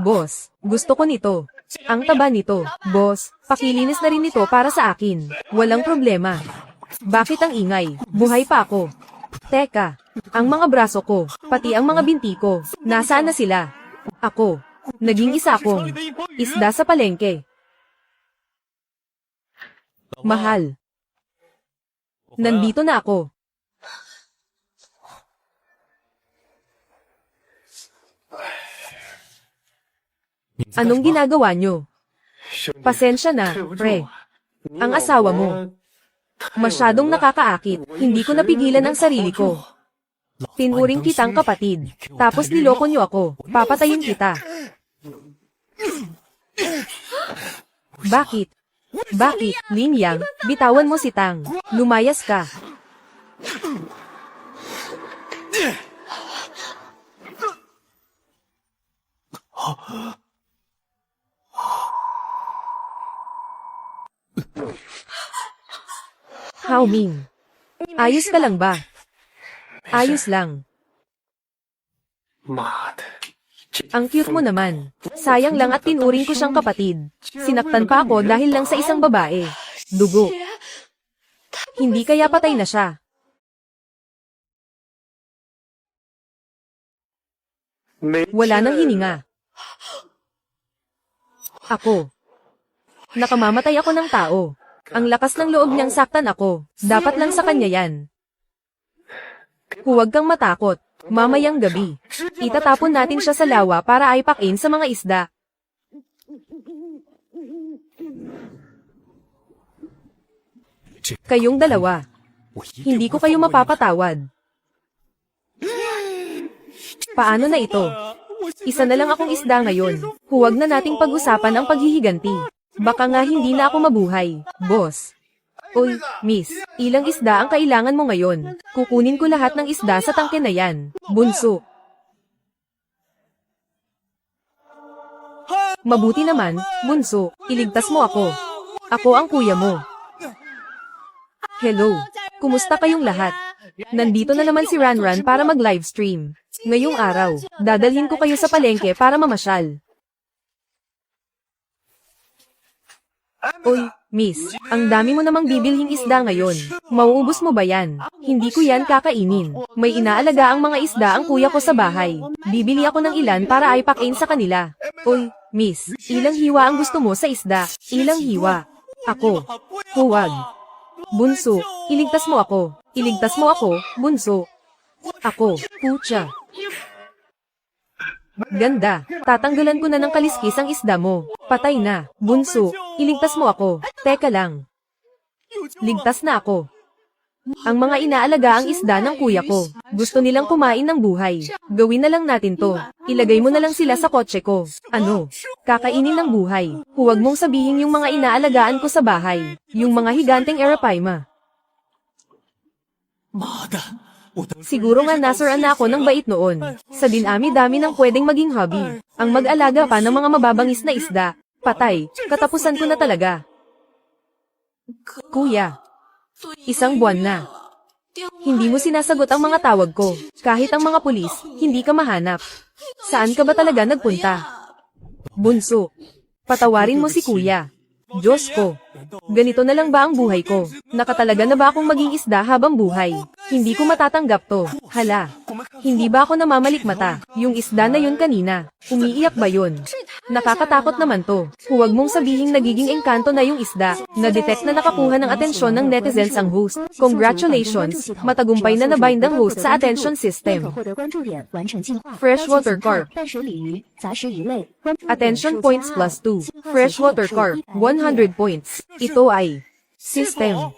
Boss, gusto ko nito. Ang taba nito. Boss, pakilinis na rin ito para sa akin. Walang problema. Bakit ang ingay? Buhay pa ako. Teka, ang mga braso ko, pati ang mga binti ko, nasaan na sila? Ako, naging isa akong isda sa palengke. Mahal. Nandito na ako. Anong ginagawa nyo? Pasensya na, pre. Ang asawa mo. Masyadong nakakaakit. Hindi ko napigilan ang sarili ko. Tinuring kitang kapatid. Tapos niloko nyo ako. Papatayin kita. Bakit? Bakit, Lin Yang? Bitawan mo si Tang. Lumayas ka. Hao Ming. Ayos ka lang ba? Ayos lang. Ang cute mo naman. Sayang lang at tinuring ko siyang kapatid. Sinaktan pa ako dahil lang sa isang babae. Dugo. Hindi kaya patay na siya. Wala nang hininga. Ako. Nakamamatay ako ng tao. Ang lakas ng loob niyang saktan ako. Dapat lang sa kanya yan. Huwag kang matakot. Mamayang gabi. Itatapon natin siya sa lawa para aipakin sa mga isda. Kayong dalawa. Hindi ko kayo mapapatawad. Paano na ito? Isa na lang akong isda ngayon. Huwag na nating pag-usapan ang paghihiganti. Baka nga hindi na ako mabuhay, boss. Uy, miss, ilang isda ang kailangan mo ngayon? Kukunin ko lahat ng isda sa tangke na yan, bunso. Mabuti naman, bunso, iligtas mo ako. Ako ang kuya mo. Hello, kumusta kayong lahat? Nandito na naman si Ranran para mag-livestream. Ngayong araw, dadalhin ko kayo sa palengke para mamasyal. Uy, miss, ang dami mo namang bibilhing isda ngayon. Mauubos mo ba yan? Hindi ko yan kakainin. May inaalaga ang mga isda ang kuya ko sa bahay. Bibili ako ng ilan para aipakin sa kanila. Uy, miss, ilang hiwa ang gusto mo sa isda? Ilang hiwa? Ako. Huwag. Bunso, iligtas mo ako. Iligtas mo ako, bunso. Ako, pucha. Ganda, tatanggalan ko na ng kaliskis ang isda mo. Patay na, bunso, iligtas mo ako. Teka lang. Ligtas na ako. Ang mga inaalaga ang isda ng kuya ko. Gusto nilang kumain ng buhay. Gawin na lang natin to. Ilagay mo na lang sila sa kotse ko. Ano? Kakainin ng buhay. Huwag mong sabihin yung mga inaalagaan ko sa bahay. Yung mga higanteng Arapaima. Siguro nga nasuran na ako ng bait noon. Sa dinami-dami ng pwedeng maging hobby. Ang mag-alaga pa ng mga mababangis na isda. Patay, katapusan ko na talaga. Kuya, isang buwan na. Hindi mo sinasagot ang mga tawag ko. Kahit ang mga pulis, hindi ka mahanap. Saan ka ba talaga nagpunta? Bunso, patawarin mo si kuya. Diyos ko, ganito na lang ba ang buhay ko? Nakatalaga na ba akong maging isda habang buhay? Hindi ko matatanggap to. Hala, hindi ba ako namamalikmata? Yung isda na yun kanina, umiiyak ba yun? Nakakatakot naman to. Huwag mong sabihing nagiging engkanto na yung isda. Na-detect na nakakuha ng atensyon ng netizens ang host. Congratulations, matagumpay na nabind ang host sa attention system. Freshwater Carp. Attention points plus 2. Freshwater Carp, 100 points. Ito ay system.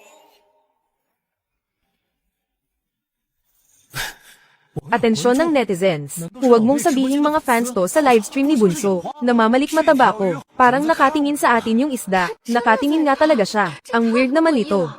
Atensyon ng netizens. Huwag mong sabihin mga fans to sa livestream ni Bunso. Namamalikmata ba ako? Parang nakatingin sa atin yung isda. Nakatingin nga talaga siya. Ang weird naman ito.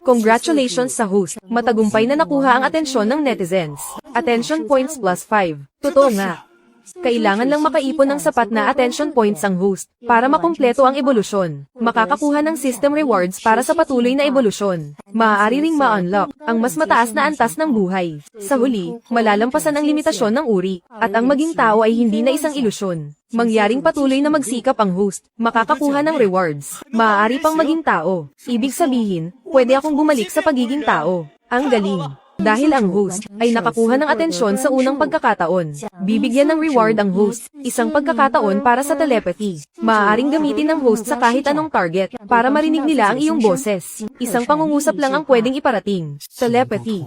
Congratulations sa host. Matagumpay na nakuha ang atensyon ng netizens. Attention points plus 5. Totoo nga. Kailangan lang makaipon ng sapat na attention points ang host para makumpleto ang ebolusyon. Makakakuha ng system rewards para sa patuloy na ebolusyon. Maaari ring ma-unlock ang mas mataas na antas ng buhay. Sa huli, malalampasan ang limitasyon ng uri, at ang maging tao ay hindi na isang ilusyon. Mangyaring patuloy na magsikap ang host, makakakuha ng rewards. Maaari pang maging tao. Ibig sabihin, pwede akong bumalik sa pagiging tao. Ang galing. Dahil ang host ay nakakuha ng atensyon sa unang pagkakataon. Bibigyan ng reward ang host, isang pagkakataon para sa telepathy. Maaaring gamitin ng host sa kahit anong target para marinig nila ang iyong boses. Isang pangungusap lang ang pwedeng iparating. Telepathy.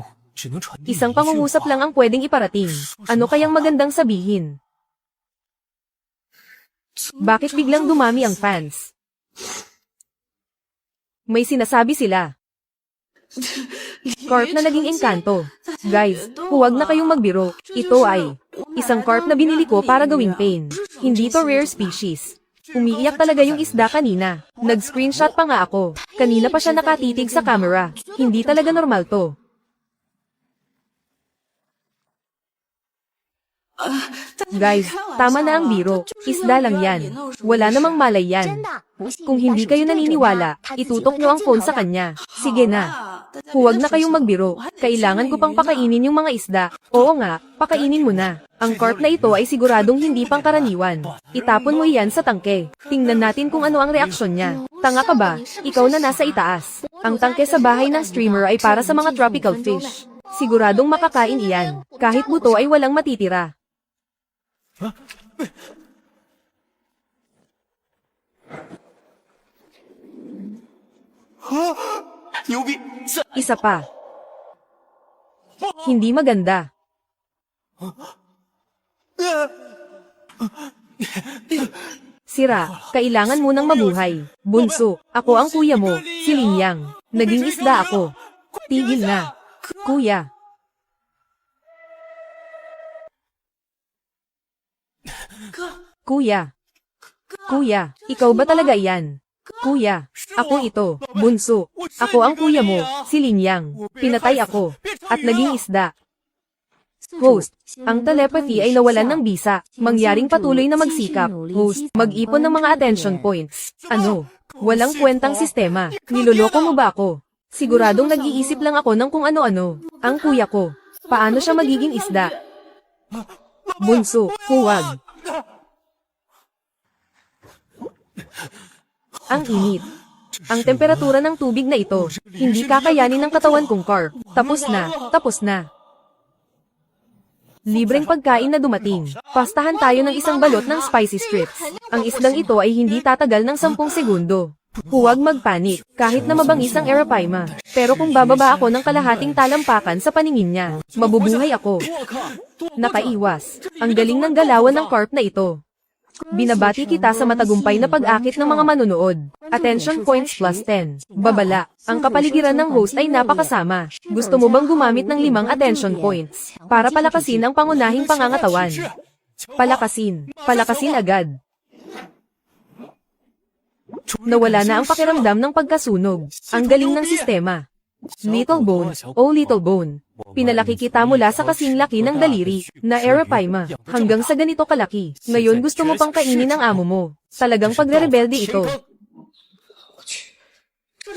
Isang pangungusap lang ang pwedeng iparating. Ano kayang magandang sabihin? Bakit biglang dumami ang fans? May sinasabi sila. Carp na naging engkanto. Guys, huwag na kayong magbiro. Ito ay isang carp na binili ko para gawing pain. Hindi to rare species. Umiiyak talaga yung isda kanina. Nag-screenshot pa nga ako. Kanina pa siya nakatitig sa camera. Hindi talaga normal to. Guys, tama na ang biro. Isda lang yan. Wala namang malay yan. Kung hindi kayo naniniwala, itutok nyo ang phone sa kanya. Sige na. Huwag na kayong magbiro. Kailangan ko pang pakainin yung mga isda. Oo nga, pakainin mo na. Ang carp na ito ay siguradong hindi pangkaraniwan. Itapon mo iyan sa tangke. Tingnan natin kung ano ang reaksyon niya. Tanga ka ba? Ikaw na nasa itaas. Ang tangke sa bahay ng streamer ay para sa mga tropical fish. Siguradong makakain iyan. Kahit buto ay walang matitira. Isa pa. Hindi maganda. Sira, kailangan mo nang mabuhay. Bunso, ako ang kuya mo, si Linyang. Naging isda ako. Tigil na. Kuya. Kuya. Kuya, ikaw ba talaga iyan? Kuya, ako ito, bunso. Ako ang kuya mo, si Linyang. Pinatay ako, at naging isda. Host, ang telepathy ay nawalan ng bisa. Mangyaring patuloy na magsikap. Host, mag-ipon ng mga attention points. Ano? Walang kwentang sistema. Niloloko mo ba ako? Siguradong nag-iisip lang ako ng kung ano-ano. Ang kuya ko. Paano siya magiging isda? Bunso, huwag. Ang init. Ang temperatura ng tubig na ito, hindi kakayanin ng katawan kong carp. Tapos na, tapos na. Libreng pagkain na dumating. Pastahan tayo ng isang balot ng spicy strips. Ang isdang ito ay hindi tatagal ng 10 segundo. Huwag magpanik, kahit na mabangis ang Arapaima. Pero kung bababa ako ng kalahating talampakan sa paningin niya, mabubuhay ako. Nakaiwas. Ang galing ng galawan ng carp na ito. Binabati kita sa matagumpay na pag-akit ng mga manunood. Attention points plus 10. Babala. Ang kapaligiran ng host ay napakasama. Gusto mo bang gumamit ng 5 attention points para palakasin ang pangunahing pangangatawan? Palakasin. Palakasin agad. Nawala na ang pakiramdam ng pagkasunog. Ang galing ng sistema. Little Bone, oh Little Bone. Pinalaki kita mula sa kasing laki ng daliri, na Arapaima, hanggang sa ganito kalaki. Ngayon gusto mo pang kainin ang amo mo. Talagang pagre-rebelde ito.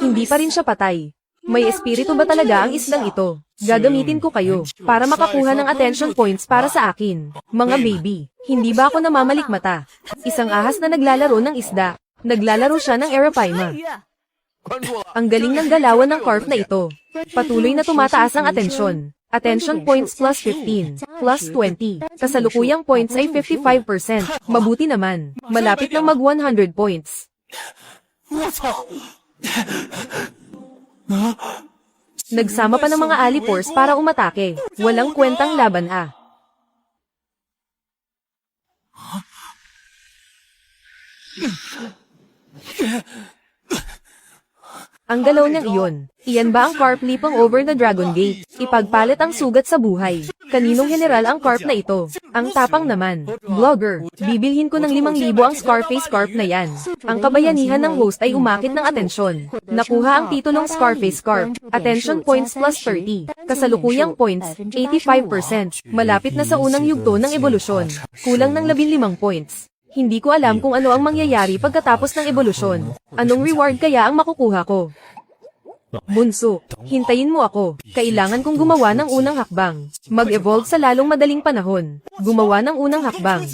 Hindi pa rin siya patay. May espiritu ba talaga ang isdang ito? Gagamitin ko kayo, para makakuha ng attention points para sa akin. Mga baby, hindi ba ako namamalikmata? Isang ahas na naglalaro ng isda. Naglalaro siya ng Arapaima. Ang galing ng galawan ng carp na ito. Patuloy na tumataas ang atensyon. Attention points plus 15, plus 20. Kasalukuyang points ay 55%. Mabuti naman. Malapit ng mag 100 points. Nagsama pa ng mga alipores para umatake. Walang kwentang laban ah. Ang galaw niyang iyon. Iyan ba ang carp leaping over the Dragon Gate? Ipagpalit ang sugat sa buhay. Kaninong general ang carp na ito? Ang tapang naman. Vlogger, bibilhin ko ng 5,000 ang Scarface carp na yan. Ang kabayanihan ng host ay umakit ng atensyon. Nakuha ang titulong Scarface carp. Attention points plus 30. Kasalukuyang points, 85%. Malapit na sa unang yugto ng ebolusyon. Kulang ng 15 points. Hindi ko alam kung ano ang mangyayari pagkatapos ng ebolusyon. Anong reward kaya ang makukuha ko? Bunso, hintayin mo ako. Kailangan kong gumawa ng unang hakbang. Mag-evolve sa lalong madaling panahon. Gumawa ng unang hakbang.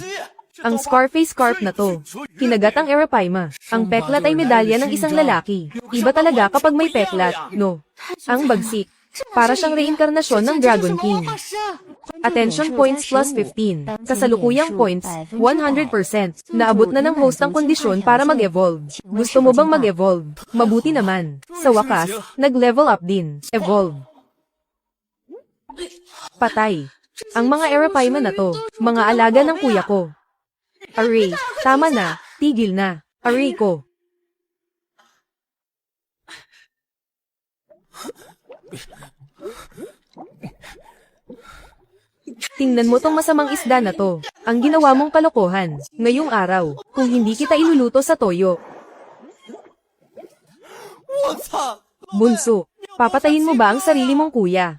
Ang Scarface carp na to. Kinagat ang Arapaima. Ang peklat ay medalya ng isang lalaki. Iba talaga kapag may peklat, no? Ang bagsik. Para siyang reinkarnasyon ng Dragon King. Attention points plus 15. Kasalukuyang points, 100%. Naabot na ng host ang kondisyon para mag-evolve. Gusto mo bang mag-evolve? Mabuti naman. Sa wakas, nag-level up din. Evolve. Patay. Ang mga Arapaima na to, mga alaga ng kuya ko. Aray, tama na, tigil na. Aray ko. Tingnan mo tong masamang isda na to. Ang ginawa mong kalokohan. Ngayong araw, kung hindi kita iluluto sa toyo. Bunso, papatayin mo ba ang sarili mong kuya?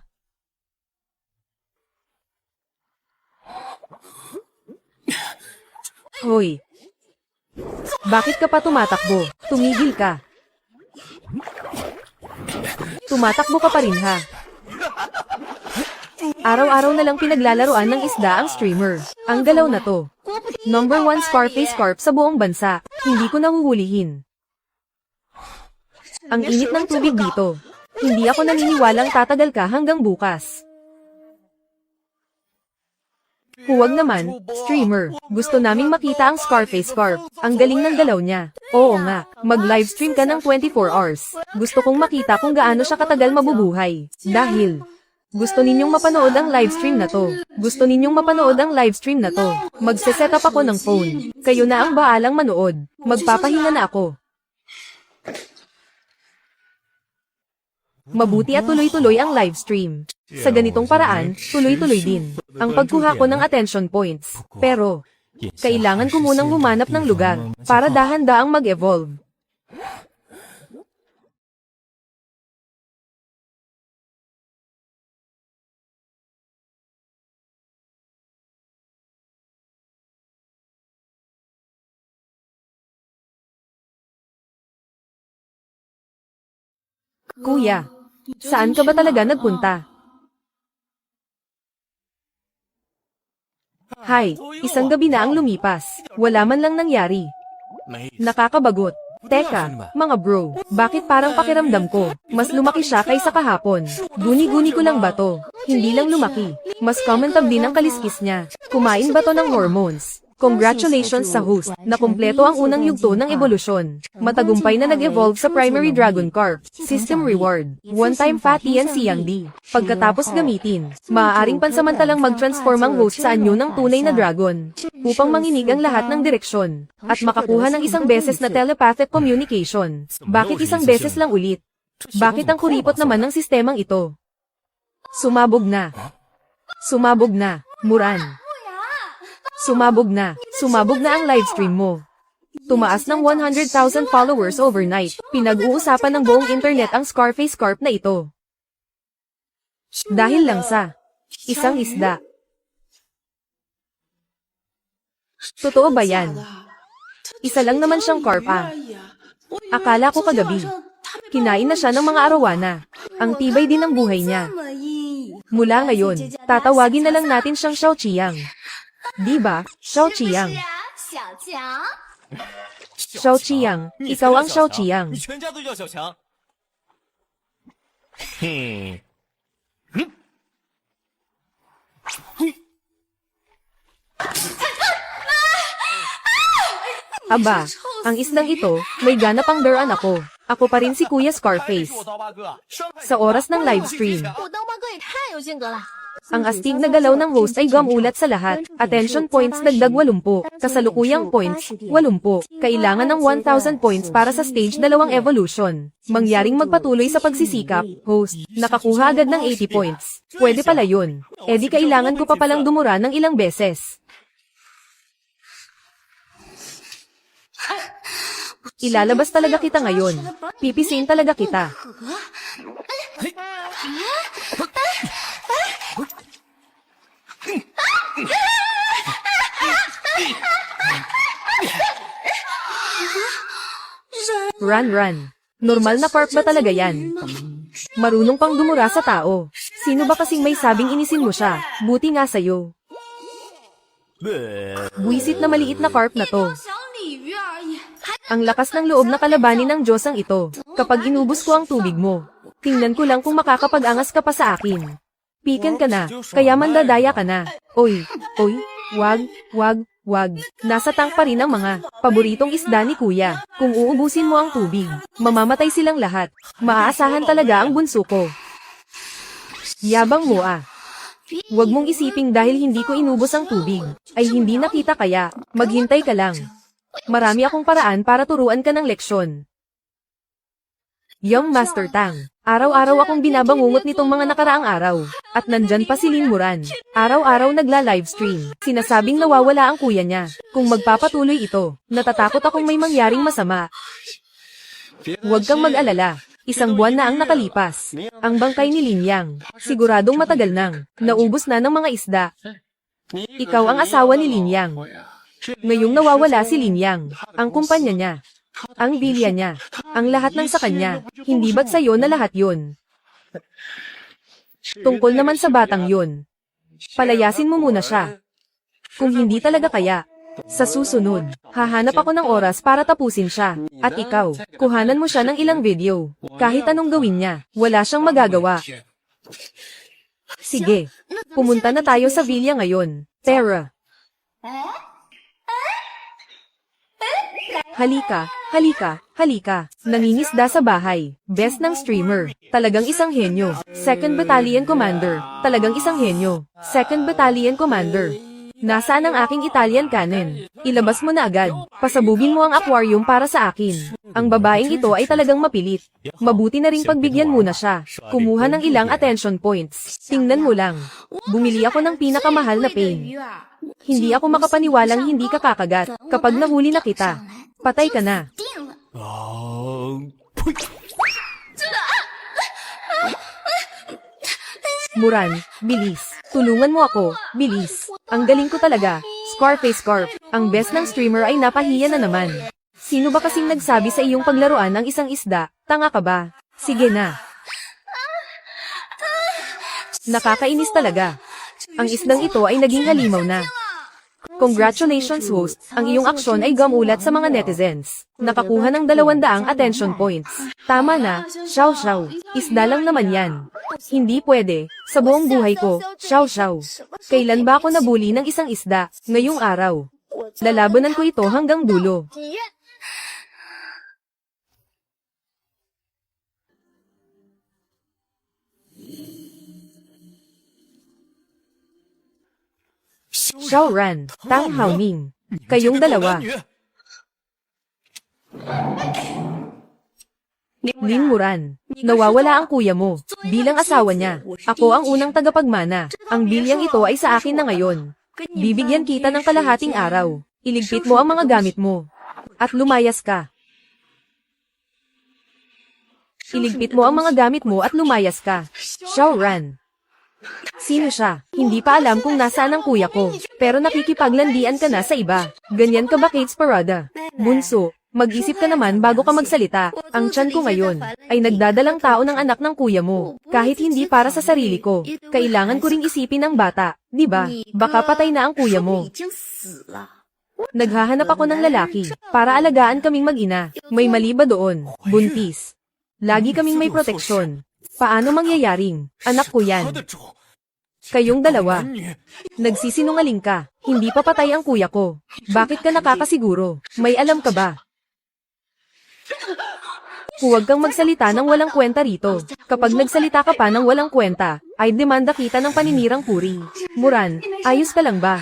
Hoy. Bakit ka pa tumatakbo? Tumigil ka. Tumatakbo ka pa rin ha. Araw-araw na lang pinaglalaroan ng isda ang streamer. Ang galaw na to. Number 1 Scarface carp sa buong bansa. Hindi ko nahuhulihin. Ang init ng tubig dito. Hindi ako naniniwalang tatagal ka hanggang bukas. Huwag naman, streamer. Gusto naming makita ang Scarface carp. Ang galing ng galaw niya. Oo nga, mag-livestream ka ng 24 hours. Gusto kong makita kung gaano siya katagal mabubuhay. Dahil gusto ninyong mapanood ang livestream na to. Gusto ninyong mapanood ang livestream na to. Magse-set up ako ng phone. Kayo na ang baalang manood. Magpapahinga na ako. Mabuti at tuloy-tuloy ang livestream. Sa ganitong paraan, tuloy-tuloy din ang pagkuha ko ng attention points. Pero, kailangan ko munang humanap ng lugar para dahan-daang mag-evolve. Kuya, saan ka ba talaga nagpunta? Hay, isang gabi na ang lumipas. Wala man lang nangyari. Nakakabagot. Teka, mga bro, bakit parang pakiramdam ko? Mas lumaki siya kaysa kahapon. Guni-guni ko lang ba to? Hindi lang lumaki. Mas commentab din ang kaliskis niya. Kumain ba to ng hormones? Congratulations sa host, nakumpleto ang unang yugto ng ebolusyon. Matagumpay na nag-evolve sa primary dragon carp. System reward, one-time fatty and siyangdi. Pagkatapos gamitin, maaaring pansamantalang mag-transform ang host sa anyo ng tunay na dragon, upang manginig ang lahat ng direksyon, at makakuha ng isang beses na telepathic communication. Bakit isang beses lang ulit? Bakit ang kuripot naman ng sistemang ito? Sumabog na. Sumabog na, Muran. Sumabog na ang livestream mo. Tumaas ng 100,000 followers overnight. Pinag-uusapan ng buong internet ang Scarface carp na ito. Dahil lang sa isang isda. Totoo ba yan? Isa lang naman siyang carp ah. Akala ko kagabi. Kinain na siya ng mga arawana. Ang tibay din ng buhay niya. Mula ngayon, tatawagin na lang natin siyang Xiao Qiang. Diba, Xiao Qiang? Xiao Qiang, ikaw ang Xiao Qiang. Aba, ang isdang ito, may ganap ang daran ako. Ako pa rin si Kuya Scarface. Sa oras ng livestream. Ang astig na galaw ng host ay gumulat sa lahat. Attention points dagdag 80. Kasalukuyang points, 80. Kailangan ng 1,000 points para sa stage 2 evolution. Mangyaring magpatuloy sa pagsisikap. Host, nakakuha agad ng 80 points. Pwede pala yun. E di kailangan ko pa palang dumura ng ilang beses. Ilalabas talaga kita ngayon. Pipisin talaga kita. Run. Normal na corp ba talaga yan? Marunong pang dumura sa tao. Sino ba kasing may sabing inisin mo siya? Buti nga sa'yo. Buisit na maliit na corp na to. Ang lakas ng loob na kalabanin ng Diyos ang ito. Kapag inubos ko ang tubig mo, tingnan ko lang kung makakapag-angas ka pa sa akin. Piken ka na, kaya mandadaya ka na. Oy, wag. Nasa tank pa rin ang mga paboritong isda ni kuya. Kung uubusin mo ang tubig, mamamatay silang lahat. Maaasahan talaga ang bunso ko. Yabang mo ah. Huwag mong isiping dahil hindi ko inubos ang tubig, ay hindi nakita kaya, maghintay ka lang. Marami akong paraan para turuan ka ng leksyon. Young Master Tang, araw-araw akong binabangungot nitong mga nakaraang araw. At nandyan pa si Lin Muran. Araw-araw nagla-livestream. Sinasabing nawawala ang kuya niya. Kung magpapatuloy ito, natatakot akong may mangyaring masama. Huwag kang mag-alala. Isang buwan na ang nakalipas. Ang bangkay ni Lin Yang, siguradong matagal nang naubos na ng mga isda. Ikaw ang asawa ni Lin Yang. Ngayong nawawala si Lin Yang, ang kumpanya niya, ang bilya niya, ang lahat ng sa kanya, hindi ba't sa'yo na lahat yun? Tungkol naman sa batang yun, palayasin mo muna siya. Kung hindi talaga kaya, sa susunod, hahanap ako ng oras para tapusin siya. At ikaw, kuhanan mo siya ng ilang video. Kahit anong gawin niya, wala siyang magagawa. Sige, pumunta na tayo sa villa ngayon. Terra. Halika. Nangingisda sa bahay. Best ng streamer. Talagang isang henyo. 2nd Battalion Commander. Talagang isang henyo. 2nd Battalion Commander. Nasaan ang aking Italian cannon? Ilabas mo na agad. Pasabugin mo ang aquarium para sa akin. Ang babaeng ito ay talagang mapilit. Mabuti na ring pagbigyan muna siya. Kumuha ng ilang attention points. Tingnan mo lang. Bumili ako ng pinakamahal na pain. Hindi ako makapaniwalang hindi ka kakagat. Kapag nahuli na kita, patay ka na. Muran, bilis. Tulungan mo ako, bilis. Ang galing ko talaga. Scarface. Ang best ng streamer ay napahiya na naman. Sino ba kasing nagsabi sa iyong paglaruan ng isang isda? Tanga ka ba? Sige na. Nakakainis talaga. Ang isdang ito ay naging halimaw na. Congratulations host, ang iyong aksyon ay gumulat sa mga netizens. Nakakuha ng 200 attention points. Tama na, Xiao. Isda lang naman yan. Hindi pwede, sa buong buhay ko, Xiao. Kailan ba ako nabuli ng isang isda? Ngayong araw. Lalabanan ko ito hanggang dulo. Xiao Ran, Tang Haoming. Kayong dalawa. Lin Muran, nawawala ang kuya mo. Bilang asawa niya, ako ang unang tagapagmana. Ang bilyang ito ay sa akin na ngayon. Bibigyan kita ng kalahating araw. Iligpit mo ang mga gamit mo. At lumayas ka. Iligpit mo ang mga gamit mo at lumayas ka. Xiao Ran. Sino siya? Hindi pa alam kung nasaan ang kuya ko. Pero nakikipaglandian ka na sa iba. Ganyan ka ba, Kate Sparada? Bunso, mag-isip ka naman bago ka magsalita. Ang tiyan ko ngayon ay nagdadalang tao ng anak ng kuya mo. Kahit hindi para sa sarili ko, kailangan ko ring isipin ang bata. Di ba? Baka patay na ang kuya mo. Naghahanap ako ng lalaki para alagaan kaming mag-ina. May mali ba doon? Buntis. Lagi kaming may proteksyon. Paano mangyayaring? Anak ko yan. Kayong dalawa. Nagsisinungaling ka. Hindi pa patay ang kuya ko. Bakit ka nakakasiguro? May alam ka ba? Huwag kang magsalita ng walang kwenta rito. Kapag nagsalita ka pa ng walang kwenta, ay demanda kita ng paninirang puri. Muran, ayos ka lang ba?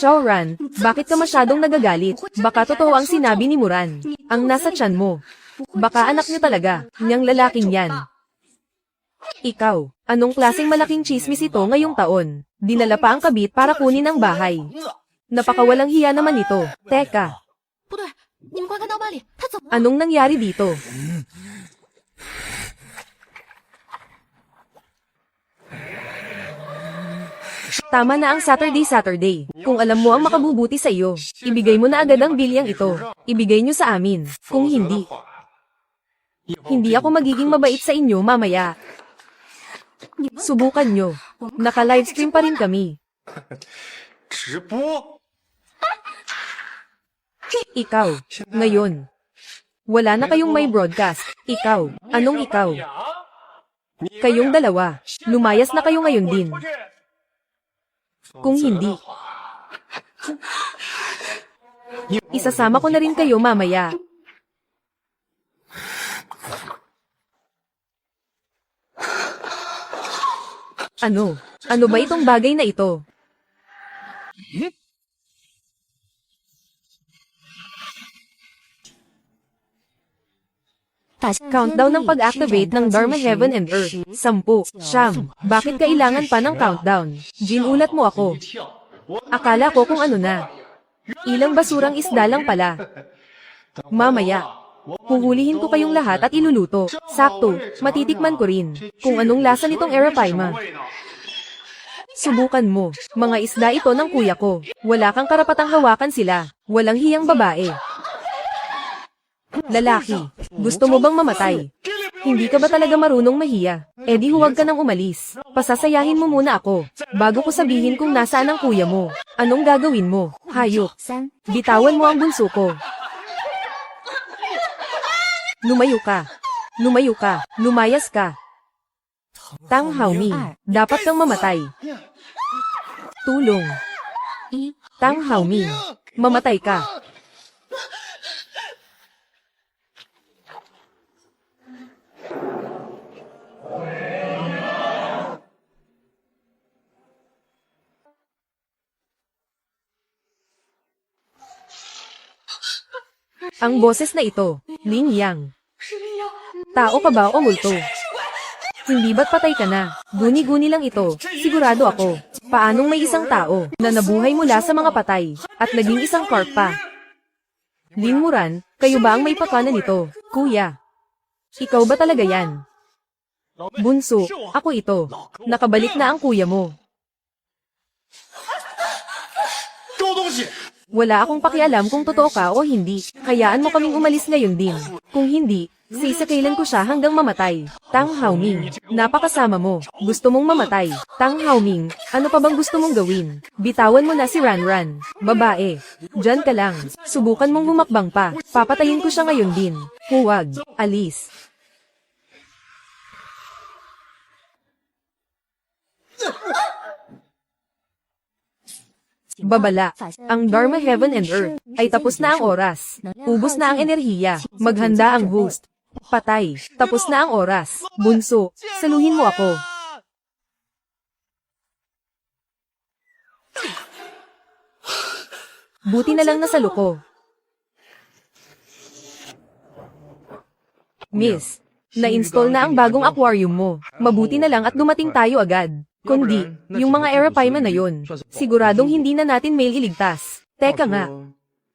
Xiaoran, bakit ka masyadong nagagalit? Baka totoo ang sinabi ni Muran. Ang nasa tiyan mo. Baka anak niyo talaga, niyang lalaking yan. Ikaw, anong klaseng malaking chismis ito ngayong taon? Dinala pa ang kabit para kunin ang bahay. Napakawalang hiya naman ito. Teka, 不对，你们快看到巴里，他怎么？ anong nangyari dito? Tama na ang Saturday. Kung alam mo ang makabubuti sa iyo, ibigay mo na agad ang bilyang ito. Ibigay niyo sa amin. Kung hindi, hindi ako magiging mabait sa inyo mamaya. Subukan nyo. Naka-livestream pa rin kami. 直播 Ikaw, ngayon. Wala na kayong may broadcast. Ikaw, anong ikaw? Kayong dalawa, lumayas na kayo ngayon din. Kung hindi, isasama ko na rin kayo mamaya. Ano? Ano ba itong bagay na ito? Countdown ng pag-activate ng Dharma Heaven and Earth. 10, 9. Bakit kailangan pa ng countdown? Ginulat mo ako. Akala ko kung ano na. Ilang basurang isda lang pala. Mamaya, huhulihin ko kayong lahat at iluluto. Sakto, matitikman ko rin kung anong lasa nitong Arapaima. Subukan mo. Mga isda ito ng kuya ko. Wala kang karapatang hawakan sila. Walang hiyang babae. Lalaki, gusto mo bang mamatay? Hindi ka ba talaga marunong mahiya? Eh di huwag ka nang umalis. Pasasayahin mo muna ako, bago ko sabihin kung nasaan ang kuya mo. Anong gagawin mo? Hayop. Bitawan mo ang bunso ko. Lumayo ka. Lumayo ka. Lumayas ka. Tang Haoming, dapat kang mamatay. Tulong. Tang Haoming, mamatay ka. Ang boses na ito, Lin Yang. Tao ka ba o multo? Hindi ba't patay ka na? Guni-guni lang ito, sigurado ako. Paanong may isang tao na nabuhay mula sa mga patay at naging isang corp pa? Lin Muran, kayo ba ang may pakana nito? Kuya, ikaw ba talaga yan? Bunso, ako ito. Nakabalik na ang kuya mo. 狗东西！ Wala akong pakialam kung totoo ka o hindi. Hayaan mo kaming umalis ngayon din. Kung hindi, sisakailan ko siya hanggang mamatay. Tang Haoming, napakasama mo. Gusto mong mamatay. Tang Haoming, ano pa bang gusto mong gawin? Bitawan mo na si Ranran. Babae, dyan ka lang. Subukan mong humakbang pa. Papatayin ko siya ngayon din. Huwag, alis. Babala, ang Dharma Heaven and Earth ay tapos na ang oras. Ubos na ang enerhiya. Maghanda ang host. Patay. Tapos na ang oras. Bunso, saluhin mo ako. Buti na lang nasalo ko. Miss, na-install na ang bagong aquarium mo. Mabuti na lang at dumating tayo agad. Kundi, yung mga Arapaima na yun, siguradong hindi na natin mailigtas. Teka nga,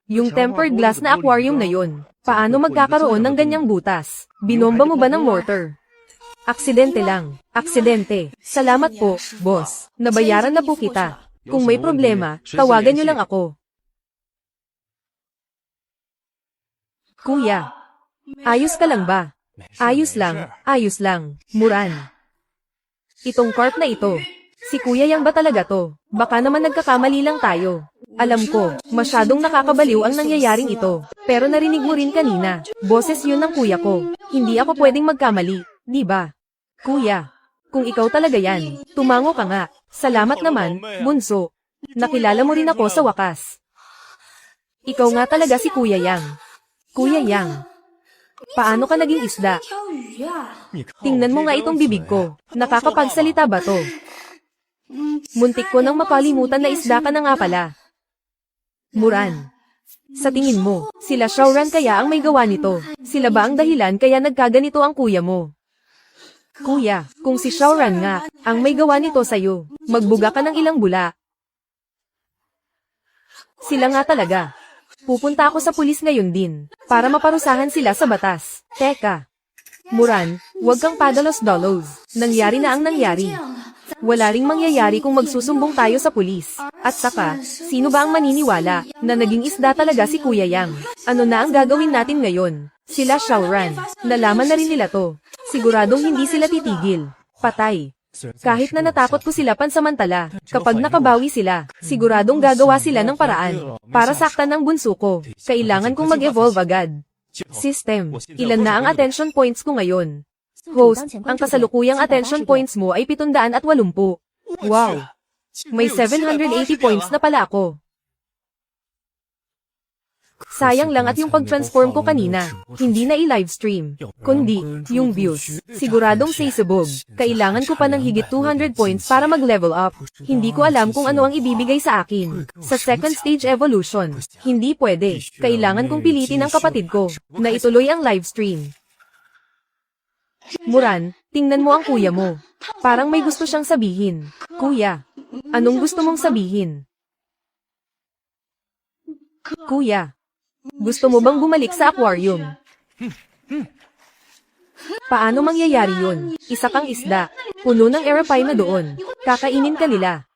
yung tempered glass na aquarium na yun, paano magkakaroon ng ganyang butas? Binomba mo ba ng mortar? Aksidente lang. Aksidente. Salamat po, boss. Nabayaran na po kita. Kung may problema, tawagan niyo lang ako. Kuya, ayos ka lang ba? Ayos lang. Muran. Itong corp na ito. Si Kuya Yang ba talaga to? Baka naman nagkakamali lang tayo. Alam ko, masyadong nakakabaliw ang nangyayaring ito. Pero narinig mo rin kanina, boses yun ng kuya ko. Hindi ako pwedeng magkamali, di ba? Kuya, kung ikaw talaga yan, tumango ka nga. Salamat naman, bunso. Nakilala mo rin ako sa wakas. Ikaw nga talaga si Kuya Yang. Kuya Yang, Paano ka naging isda? 条鱼啊？ Tingnan mo nga itong bibig ko. Nakakapagsalita ba to? Muntik ko nang makalimutan na isda ka na nga pala. Muran. Sa tingin mo, sila Shaoran kaya ang may gawa nito? Sila ba ang dahilan kaya nagkaganito ang kuya mo? Kuya, kung si Shaoran nga, ang may gawa nito sa'yo, magbuga ka ng ilang bula. Sila nga talaga. Pupunta ako sa pulis ngayon din, para maparusahan sila sa batas. Teka. Muran, huwag kang padalos-dalos. Nangyari na ang nangyari. Wala ring mangyayari kung magsusumbong tayo sa pulis. At saka, sino ba ang maniniwala na naging isda talaga si Kuya Yang? Ano na ang gagawin natin ngayon? Sila Shaoran, nalaman na rin nila to. Siguradong hindi sila titigil. Patay. Kahit na natakot ko sila pansamantala, kapag nakabawi sila, siguradong gagawa sila ng paraan. Para saktan ng bunso ko, kailangan kong mag-evolve agad. System, ilan na ang attention points ko ngayon? Host, ang kasalukuyang attention points mo ay 780. Wow! May 780 points na pala ako. Sayang lang at yung pag-transform ko kanina, hindi na i-livestream, kundi, yung views. Siguradong sisibog. Kailangan ko pa ng higit 200 points para mag-level up. Hindi ko alam kung ano ang ibibigay sa akin. Sa second stage evolution, hindi pwede. Kailangan kong pilitin ang kapatid ko, na ituloy ang livestream. Muran, tingnan mo ang kuya mo. Parang may gusto siyang sabihin. Kuya, anong gusto mong sabihin? Kuya, gusto mo bang bumalik sa aquarium? Paano mangyayari yun? Isa kang isda, puno ng aeropie na doon. Kakainin ka nila.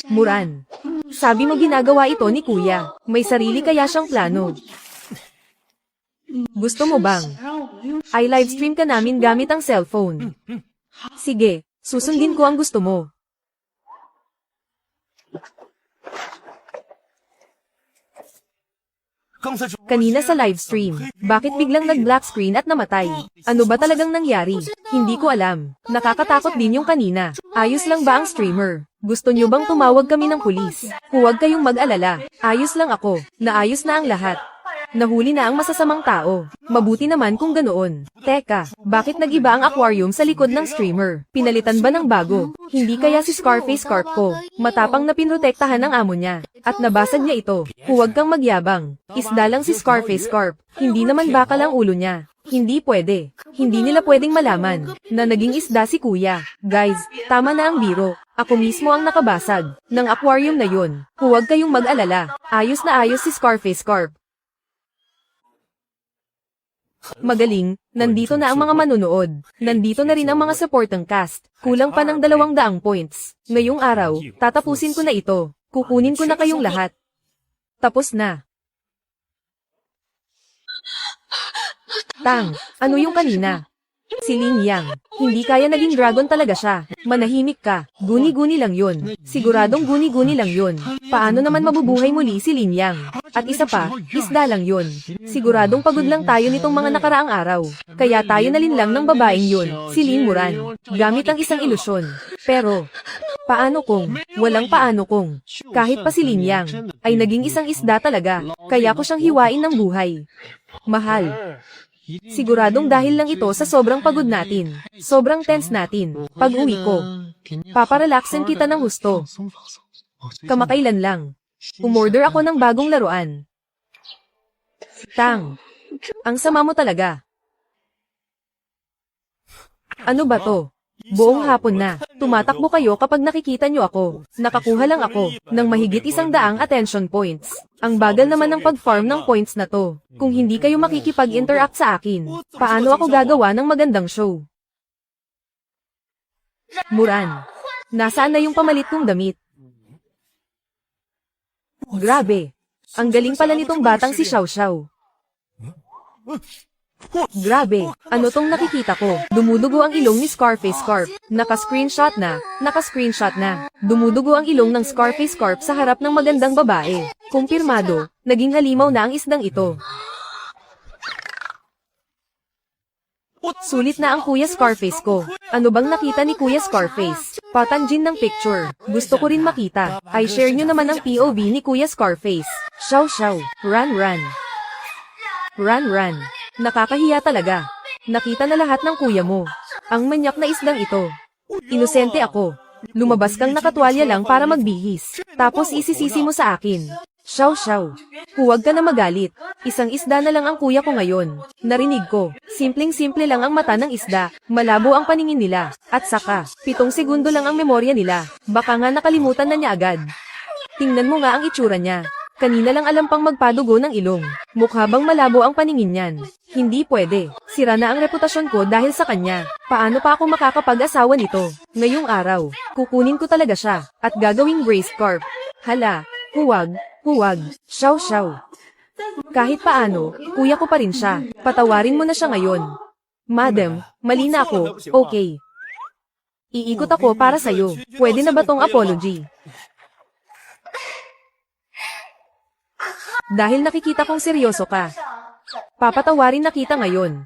Muran, sabi mo ginagawa ito ni kuya. May sarili kaya siyang plano. Gusto mo bang i-livestream ka namin gamit ang cellphone? Sige, susundin ko ang gusto mo. Kanina sa livestream, bakit biglang nag-black screen at namatay? Ano ba talagang nangyari? Hindi ko alam. Nakakatakot din yung kanina. Ayos lang ba ang streamer? Gusto nyo bang tumawag kami ng pulis? Huwag kayong mag-alala. Ayos lang ako. Naayos na ang lahat. Nahuli na ang masasamang tao. Mabuti naman kung ganoon. Teka, bakit nag-iba ang aquarium sa likod ng streamer? Pinalitan ba ng bago? Hindi kaya si Scarface Carp ko. Matapang na pinrotektahan ng amo niya. At nabasag niya ito. Huwag kang magyabang. Isda lang si Scarface Carp. Hindi naman bakal ang ulo niya. Hindi pwede. Hindi nila pwedeng malaman na naging isda si kuya. Guys, tama na ang biro. Ako mismo ang nakabasag ng aquarium na yun. Huwag kayong mag-alala. Ayos na ayos si Scarface Carp. Magaling, nandito na ang mga manunood. Nandito na rin ang mga supportang cast. Kulang pa ng 200 points. Ngayong araw, tatapusin ko na ito. Kukunin ko na kayong lahat. Tapos na. Tang, ano yung kanina? Si Lin Yang. Hindi kaya naging dragon talaga siya. Manahimik ka. Guni-guni lang yun. Siguradong guni-guni lang yun. Paano naman mabubuhay muli si Lin Yang? At isa pa, isda lang yun. Siguradong pagod lang tayo nitong mga nakaraang araw. Kaya tayo nalin lang ng babaeng yun, si Lin Muran. Gamit ang isang ilusyon. Pero, paano kung, walang paano kung, kahit pa si Lin Yang, ay naging isang isda talaga. Kaya ko siyang hiwain ng buhay. Mahal. Siguradong dahil lang ito sa sobrang pagod natin. Sobrang tense natin. Pag-uwi ko, paparelaxin kita ng gusto. Kamakailan lang. Umorder ako ng bagong laruan. Tang, ang sama mo talaga. Ano ba to? Buong hapon na, tumatakbo kayo kapag nakikita nyo ako. Nakakuha lang ako ng mahigit 100 attention points. Ang bagal naman ng pag-farm ng points na to. Kung hindi kayo makikipag-interact sa akin, paano ako gagawa ng magandang show? Muran, nasaan na yung pamalit kong damit? Grabe, ang galing pala nitong batang si Xiao Xiao. Grabe, ano tong nakikita ko? Dumudugo ang ilong ni Scarface Carp. Naka-screenshot na. Dumudugo ang ilong ng Scarface Carp sa harap ng magandang babae. Kumpirmado, naging halimaw na ang isdang ito. Sulit na ang Kuya Scarface ko. Ano bang nakita ni Kuya Scarface? Patanjin ng picture. Gusto ko rin makita. I share nyo naman ang POV ni Kuya Scarface. Xiao Xiao, run run. Run. Nakakahiya talaga. Nakita na lahat ng kuya mo. Ang manyak na isdang ito. Inosente ako. Lumabas kang nakatwalya lang para magbihis. Tapos isisisi mo sa akin. Shaw. Huwag ka na magalit. Isang isda na lang ang kuya ko ngayon. Narinig ko. Simpleng-simple lang ang mata ng isda. Malabo ang paningin nila. At saka, 7 segundo lang ang memorya nila. Baka nga nakalimutan na niya agad. Tingnan mo nga ang itsura niya. Kanina lang alam pang magpadugo ng ilong. Mukha bang malabo ang paningin niyan? Hindi pwede. Sira na ang reputasyon ko dahil sa kanya. Paano pa ako makakapag-asawa nito? Ngayong araw, kukunin ko talaga siya. At gagawing brace carp. Hala, huwag. Shaw. Kahit paano, kuya ko pa rin siya. Patawarin mo na siya ngayon. Madam, mali na ako. Okay. Iikot ako para sa'yo. Pwede na ba tong apology? Dahil nakikita kong seryoso ka. Papatawarin na kita ngayon.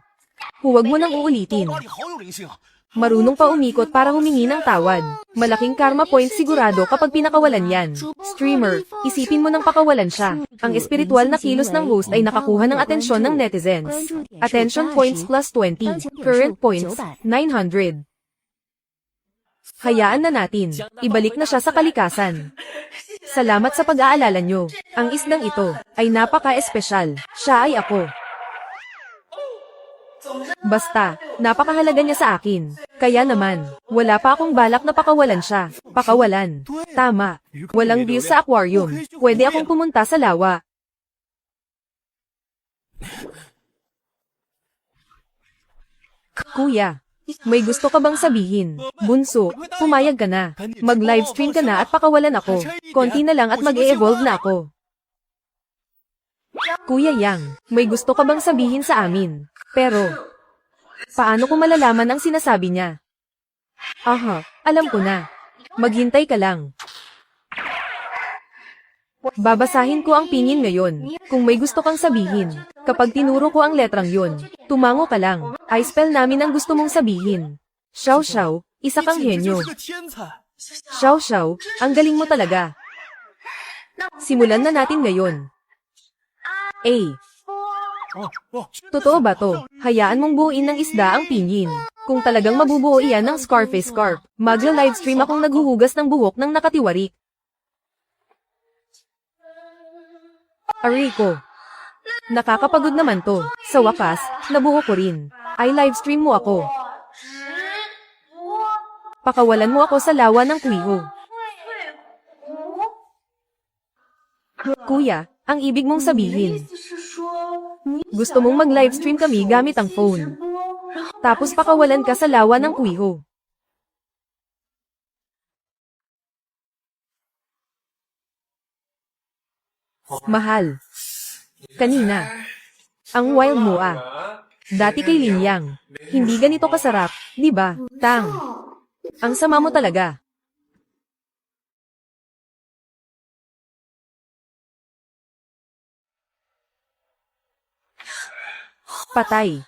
Huwag mo nang uulitin. 包里好有灵性啊！ Marunong pa umikot para humingi ng tawad. Malaking karma point sigurado kapag pinakawalan yan. Streamer, isipin mo nang pakawalan siya. Ang espiritual na kilos ng host ay nakakuha ng atensyon ng netizens. Attention points plus 20. Current points, 900. Hayaan na natin. Ibalik na siya sa kalikasan. Salamat sa pag-aalala nyo. Ang isdang ito ay napaka-espesyal. Siya ay ako. Basta, napakahalaga niya sa akin. Kaya naman, wala pa akong balak na pakawalan siya. Pakawalan. Tama. Walang views sa aquarium. Pwede akong pumunta sa lawa. Kuya, may gusto ka bang sabihin? Bunso, pumayag ka na. Mag-livestream ka na at pakawalan ako. Konti na lang at mag-e-evolve na ako. Kuya Yang, may gusto ka bang sabihin sa amin? Pero, paano ko malalaman ang sinasabi niya? Aha, alam ko na. Maghintay ka lang. Babasahin ko ang pingin ngayon, kung may gusto kang sabihin. Kapag tinuro ko ang letrang yun, tumango ka lang. I-spell namin ang gusto mong sabihin. Xiao, isa kang henyo. 是个天才。 Xiao, ang galing mo talaga. Simulan na natin ngayon. A. 哦， Totoo ba to? Hayaan mong buuin ng isda ang pingin. Kung talagang mabubuo iyan ng Scarface Carp, magla-livestream akong naghuhugas ng buhok ng nakatiwarik. Aray ko. Nakakapagod naman to. Sa wakas, nabuho ko rin. Ay livestream mo ako. Pakawalan mo ako sa lawa ng kuiho. Kuya, ang ibig mong sabihin. Gusto mong mag-livestream kami gamit ang phone. Tapos pakawalan ka sa lawa ng kuiho. Mahal. Kanina. Ang wild mo ah. Dati kay Linyang. Hindi ganito kasarap, di ba? Tang. Ang sama mo talaga. Patay.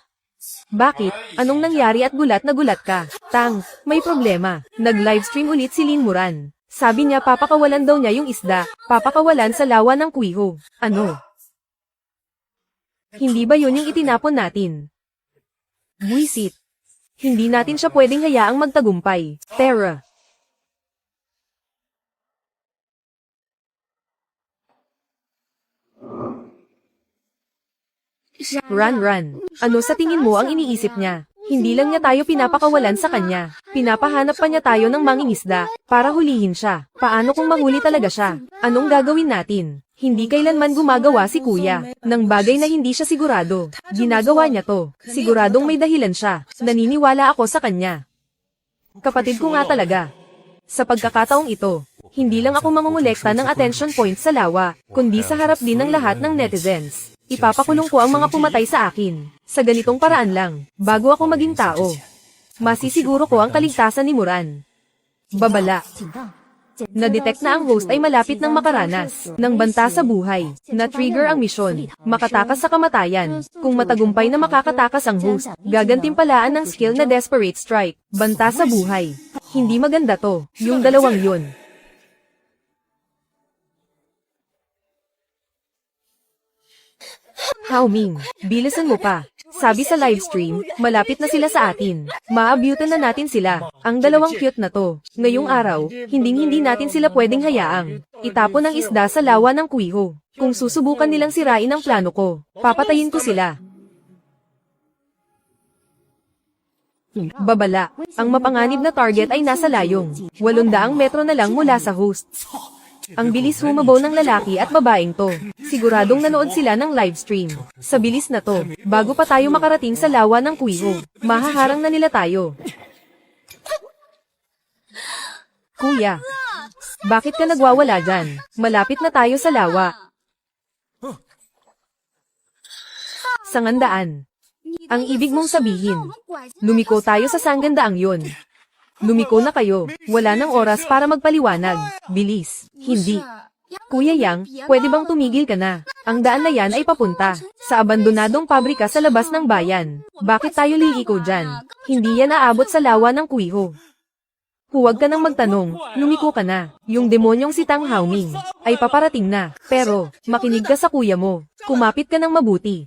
Bakit? Anong nangyari at gulat na gulat ka? Tang, may problema. Nag-livestream ulit si Lin Muran. Sabi niya papakawalan daw niya yung isda. Papakawalan sa lawa ng kuiho. Ano? Hindi ba yun yung itinapon natin? Buisit. Hindi natin siya pwedeng hayaang magtagumpay. Terra. Run. Ano sa tingin mo ang iniisip niya? Hindi lang niya tayo pinapakawalan sa kanya. Pinapahanap pa niya tayo ng mangingisda para hulihin siya. Paano kung mahuli talaga siya? Anong gagawin natin? Hindi kailanman gumagawa si kuya ng bagay na hindi siya sigurado. Ginagawa niya to. Siguradong may dahilan siya. Naniniwala ako sa kanya. Kapatid ko nga talaga. Sa pagkakataong ito, hindi lang ako mangungulekta ng attention points sa lawa, kundi sa harap din ng lahat ng netizens. Ipapakulong ko ang mga pumatay sa akin. Sa ganitong paraan lang, bago ako maging tao. Masisiguro ko ang kaligtasan ni Muran. Babala. Na-detect na ang host ay malapit ng makaranas ng banta sa buhay. Na-trigger ang misyon. Makatakas sa kamatayan. Kung matagumpay na makakatakas ang host, gagantimpalaan ng skill na Desperate Strike. Banta sa buhay. Hindi maganda to. Yung dalawang yun. Haoming, bilisan mo pa. Sabi sa livestream, malapit na sila sa atin. Maabutan na natin sila. Ang dalawang cute na to. Ngayong araw, hindi natin sila pwedeng hayaang itapon ang isda sa lawa ng kuwiho. Kung susubukan nilang sirain ang plano ko, papatayin ko sila. Babala, ang mapanganib na target ay nasa layong 800 metro na lang mula sa host. Ang bilis humabaw ng lalaki at babaeng to. Siguradong nanood sila ng livestream. Sa bilis na to, bago pa tayo makarating sa lawa ng kuwiho, mahaharang na nila tayo. Kuya, bakit ka nagwawala dyan? Malapit na tayo sa lawa. Sangandaan. Ang ibig mong sabihin, lumiko tayo sa sanggandaang yon. Lumiko na kayo, wala nang oras para magpaliwanag. Bilis, hindi. Kuya Yang, pwede bang tumigil ka na? Ang daan na yan ay papunta sa abandonadong pabrika sa labas ng bayan. Bakit tayo liliko dyan? Hindi yan aabot sa lawa ng kuwiho. Huwag ka nang magtanong, lumiko ka na. Yung demonyong si Tang Haoming ay paparating na. Pero, makinig ka sa kuya mo. Kumapit ka ng mabuti.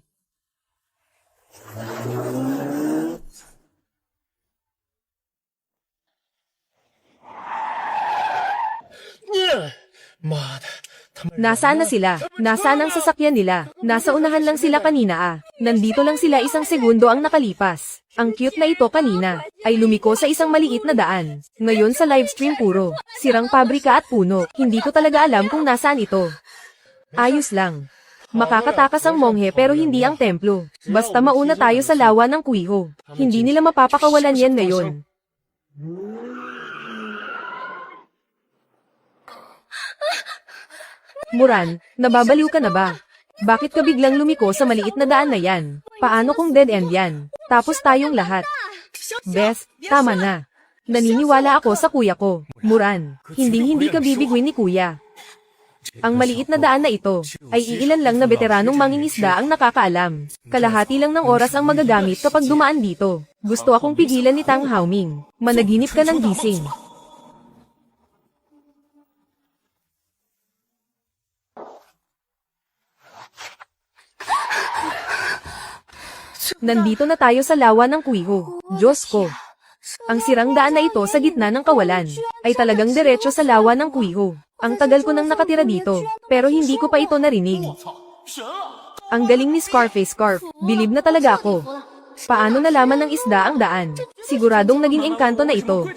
Nasaan na sila? Nasaan ang sasakyan nila? Nasa unahan lang sila kanina ah. Nandito lang sila isang segundo ang nakalipas. Ang cute na ito kanina ay lumiko sa isang maliit na daan. Ngayon sa livestream puro sirang pabrika at puno. Hindi ko talaga alam kung nasaan ito. Ayos lang. Makakatakas ang monghe pero hindi ang templo. Basta mauna tayo sa lawa ng kuwiho. Hindi nila mapapakawalan yan ngayon. Muran, nababaliw ka na ba? Bakit ka biglang lumiko sa maliit na daan na yan? Paano kung dead end yan? Tapos tayong lahat. Bes, tama na. Naniniwala ako sa kuya ko. Muran, hindi ka bibiguin ni kuya. Ang maliit na daan na ito ay iilan lang na veteranong mangingisda ang nakakaalam. Kalahati lang ng oras ang magagamit kapag dumaan dito. Gusto akong pigilan ni Tang Haoming. Managinip ka ng gising. Nandito na tayo sa lawa ng kuwiho. Diyos ko. Ang sirang daan na ito sa gitna ng kawalan ay talagang diretso sa lawa ng kuwiho. Ang tagal ko nang nakatira dito, pero hindi ko pa ito narinig. Ang galing ni Scarface Scarf. Bilib na talaga ako. Paano nalaman ng isda ang daan? Siguradong naging engkanto na ito.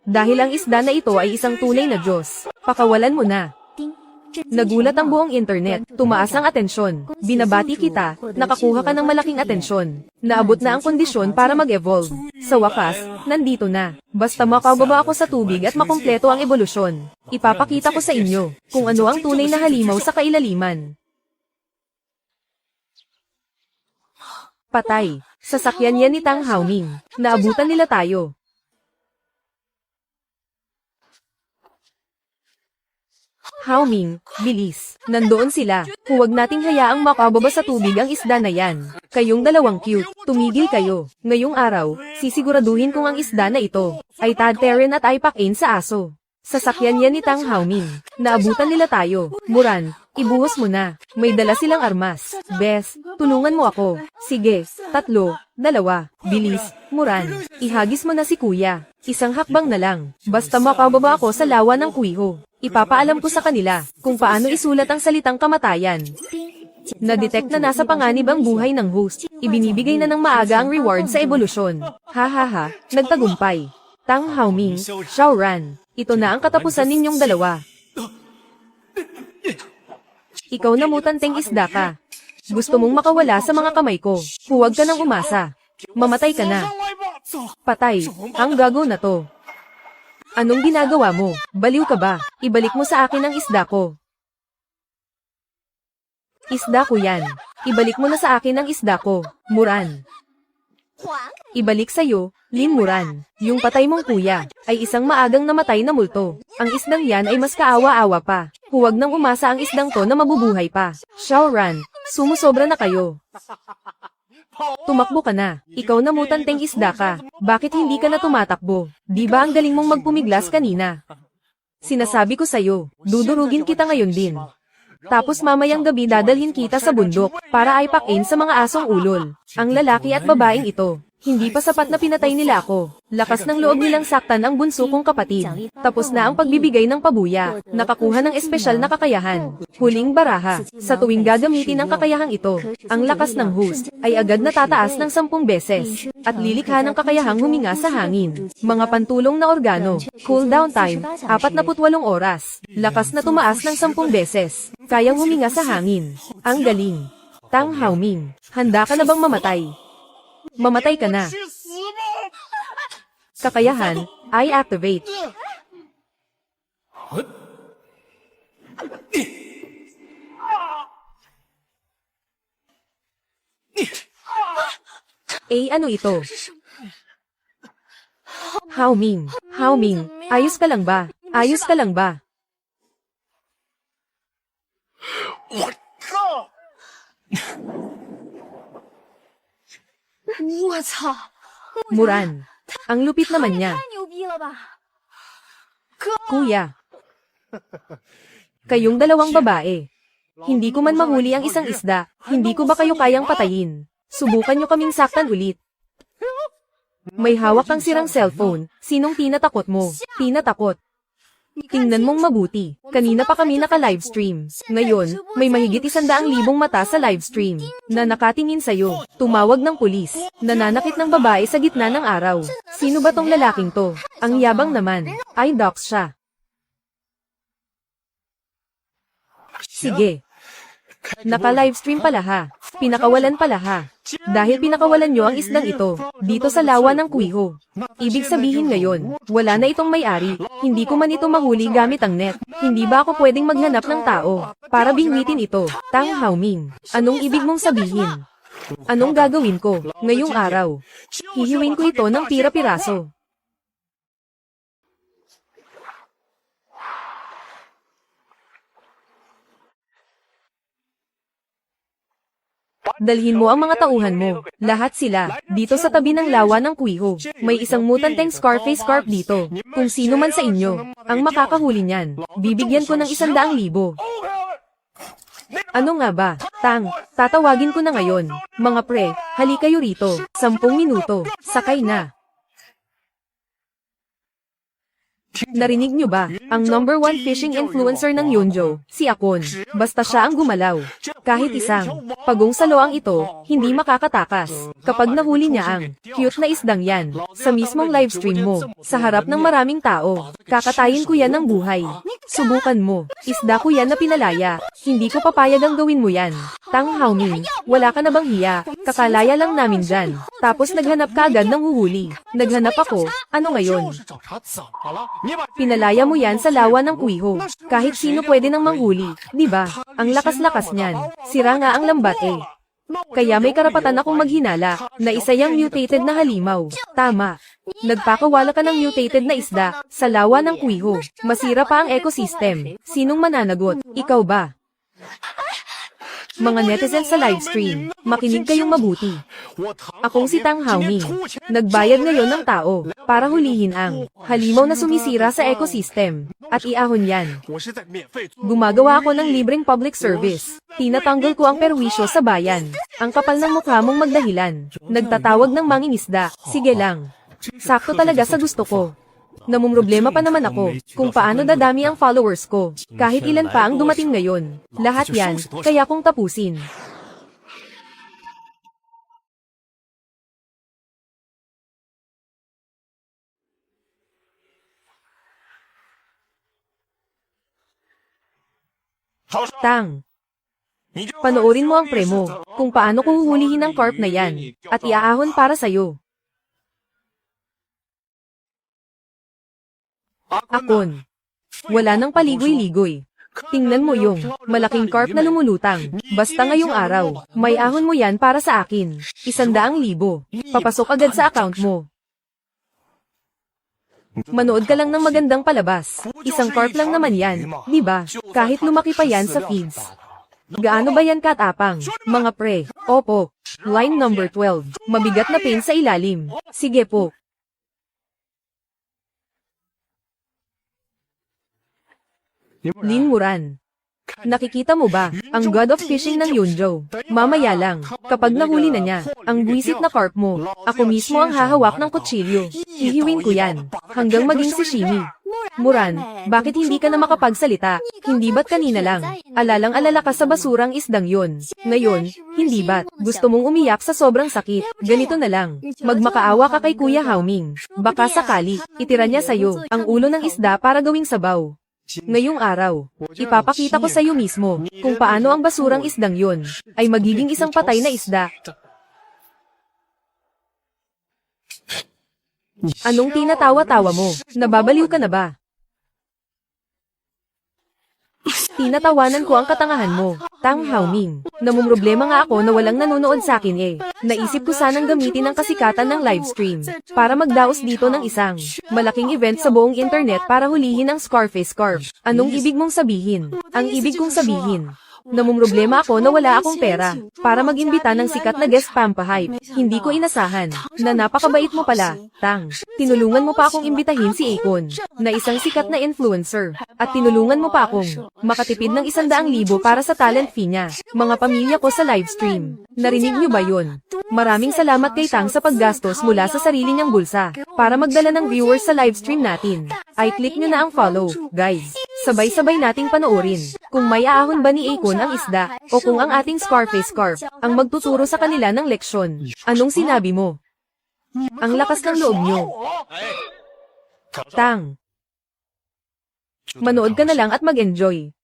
Dahil ang isda na ito ay isang tunay na Diyos. Pakawalan mo na. Nagulat ang buong internet, tumaas ang atensyon. Binabati kita, nakakuha ka ng malaking atensyon. Naabot na ang kondisyon para mag-evolve. Sa wakas, nandito na. Basta makababa ako sa tubig at makumpleto ang ebolusyon. Ipapakita ko sa inyo kung ano ang tunay na halimaw sa kailaliman. Patay. Sasakyan yan ni Tang Haoming. Naabutan nila tayo. Haoming, bilis. Nandoon sila. Huwag nating hayaang makababa sa tubig ang isda na yan. Kayong dalawang cute, tumigil kayo. Ngayong araw, sisiguraduhin kong ang isda na ito ay tadteren at aypakin sa aso. Sasakyan yan ni Tang Haoming. Naabutan nila tayo. Muran, ibuhos mo na. May dala silang armas. Bes, tulungan mo ako. Sige, 3, 2, bilis. Muran, ihagis mo na si kuya. Isang hakbang na lang. Basta makababa ako sa lawa ng kuwiho. Ipapaalam ko sa kanila kung paano isulat ang salitang kamatayan. Na-detect na nasa panganib ang buhay ng host. Ibinibigay na ng maaga ang reward sa ebolusyon. Hahaha, nagtagumpay. Tang Haoming, Xiaoran. Ito na ang katapusan ninyong dalawa. Ikaw na mutanteng isda ka. Gusto mong makawala sa mga kamay ko. Huwag ka nang umasa. Mamatay ka na. Patay, ang gago na to. Anong ginagawa mo? Baliw ka ba? Ibalik mo sa akin ang isda ko. Isda ko yan. Ibalik mo na sa akin ang isda ko, Muran. Ibalik sa'yo, Lin Muran. Yung patay mong kuya ay isang maagang namatay na multo. Ang isdang yan ay mas kaawa-awa pa. Huwag nang umasa ang isdang to na mabubuhay pa. Xiaoran, sumusobra na kayo. Tumakbo ka na. Ikaw na mutanteng isda ka. Bakit hindi ka na tumatakbo? Di ba ang galing mong magpumiglas kanina? Sinasabi ko sa'yo, dudurugin kita ngayon din. Tapos mamayang gabi dadalhin kita sa bundok, para aipakin sa mga asong ulol. Ang lalaki at babaeng ito. Hindi pa sapat na pinatay nila ako. Lakas ng loob nilang saktan ang bunso kong kapatid. Tapos na ang pagbibigay ng pabuya. Nakakuha ng espesyal na kakayahan. Huling baraha. Sa tuwing gagamitin ang kakayahang ito, ang lakas ng host ay agad na tataas ng 10 beses. At lilikha ng kakayahang huminga sa hangin. Mga pantulong na organo. Cooldown time, 48 oras. Lakas na tumaas ng 10 beses. Kayang huminga sa hangin. Ang galing. Tang Haoming, handa ka na bang mamatay? Mamatay ka na. Kakayahan, I activate. Ano ito? Haoming, Haoming, ayos ka lang ba? Ayos ka lang ba? 我靠！我操， Muran, ang lupit naman niya. 太牛逼了吧！ Kuya. Kayong dalawang babae. Hindi ko man mahuli ang isang isda, hindi ko ba kayo kayang patayin? Subukan nyo kaming saktan ulit. May hawak kang sirang cellphone, sinong tinatakot mo? Tinatakot. Tingnan mong mabuti, kanina pa kami naka-livestream. Ngayon, may mahigit 100,000 mata sa livestream, na nakatingin sa'yo. Tumawag ng pulis, nananakit ng babae sa gitna ng araw. Sino ba tong lalaking to? Ang yabang naman, ay dox siya. Sige. Naka-livestream pala ha. Pinakawalan pala ha. Dahil pinakawalan nyo ang isdang ito, dito sa lawa ng Kuiho. Ibig sabihin ngayon, wala na itong may-ari, hindi ko man ito mahuli gamit ang net. Hindi ba ako pwedeng maghanap ng tao, para bingwitin ito? Tang Haoming, anong ibig mong sabihin? Anong gagawin ko, ngayong araw? Hihiwin ko ito ng pira-piraso. Dalhin mo ang mga tauhan mo, lahat sila, dito sa tabi ng lawa ng Kuiho. May isang mutanteng Scarface Carp dito. Kung sino man sa inyo, ang makakahuli niyan, bibigyan ko ng 100,000. Ano nga ba? Tang, tatawagin ko na ngayon. Mga pre, hali kayo rito. 10 minuto, sakay na. Narinig nyo ba? Ang #1 fishing influencer ng Yonjo, si Akon. Basta siya ang gumalaw. Kahit isang pagong saloang ito, hindi makakatakas. Kapag nahuli niya ang cute na isdang yan, sa mismong livestream mo, sa harap ng maraming tao, kakatayin ko yan ng buhay. Subukan mo. Isda ko yan na pinalaya. Hindi ko papayag ang gawin mo yan. Tang Haoming, wala ka na bang hiya? Kakalaya lang namin dyan. Tapos naghanap ka agad ng huhuli. Naghanap ako, ano ngayon? 就是找茬，怎么了？你把 Pinalaya mo yan sa lawa ng Kuiho. Kahit sino pwede nang manghuli, di ba? Ang lakas-lakas niyan. Sira nga ang lambat eh. Kaya may karapatan akong maghinala, na isa yang mutated na halimaw. Tama. Nagpakawala ka ng mutated na isda, sa lawa ng Kuiho. Masira pa ang ecosystem. Sinong mananagot? Ikaw ba? Mga netizens sa livestream, makinig kayong mabuti. 我唐 Akong si Tang Haoming. Nagbayad ngayon ng tao, para hulihin ang halimaw na sumisira sa ecosystem, at iahon yan. 我是在免费做 Gumagawa ako ng libreng public service. Tinatanggal ko ang perwisyo sa bayan. Ang kapal ng mukha mong magdahilan. Nagtatawag ng mangingisda. Sige lang. Sakto talaga sa gusto ko. Namumroblema pa naman ako, kung paano dadami ang followers ko. Kahit ilan pa ang dumating ngayon. Lahat yan, kaya kong tapusin. Tang, 你就 panoorin mo ang premo, kung paano ko huhulihin ang carp na yan, at iaahon para sa'yo. Akon. Wala nang paligoy-ligoy. Tingnan mo yung malaking carp na lumulutang. Basta ngayong araw, may ahon mo yan para sa akin. 100,000. Papasok agad sa account mo. Manood ka lang ng magandang palabas. Isang carp lang naman yan, di ba? Kahit lumaki pa yan sa feeds. Gaano ba yan katapang? Mga pre, opo. Line number 12. Mabigat na pin sa ilalim. Sige po. Lin Muran. Nakikita mo ba, ang god of fishing ng Yunjo? Mamaya lang, kapag nahuli na niya, ang buwisit na carp mo, ako mismo ang hahawak ng kutsilyo. Hihiwin ko yan, hanggang maging si Shimi. Muran, bakit hindi ka na makapagsalita? Hindi ba't kanina lang? Alalang-alala ka sa basurang isdang yon. Ngayon, hindi ba't? Gusto mong umiyak sa sobrang sakit? Ganito na lang. Magmakaawa ka kay Kuya Haoming. Baka sakali, itira niya sa'yo ang ulo ng isda para gawing sabaw. Ngayong araw, ipapakita ko sa'yo mismo kung paano ang basurang isdang yon ay magiging isang patay na isda. Anong tinatawa-tawa mo? Nababaliw ka na ba? Tinatawanan ko ang katangahan mo, Tang Haoming. Namumroblema nga ako na walang nanonood sa akin eh. Naisip ko sanang gamitin ang kasikatan ng livestream para magdaos dito ng isang malaking event sa buong internet para hulihin ang Scarface Carp. Anong ibig mong sabihin? Ang ibig kong sabihin, namumroblema ako na wala akong pera para mag-imbita ng sikat na guest pampahype. Hindi ko inasahan na napakabait mo pala, Tang. Tinulungan mo pa akong imbitahin si Akon na isang sikat na influencer at tinulungan mo pa akong makatipid ng 100,000 para sa talent fee niya. Mga pamilya ko sa livestream. Narinig niyo ba yun? Maraming salamat kay Tang sa paggastos mula sa sarili niyang bulsa para magdala ng viewers sa livestream natin. Ay click niyo na ang follow, guys. Sabay-sabay nating panoorin kung may aahon ba ni Akon ang isda o kung ang ating Scarface Carp ang magtuturo sa kanila ng leksyon. Anong sinabi mo? Ang lakas ng loob niyo. Tang. Manood ka na lang at mag-enjoy.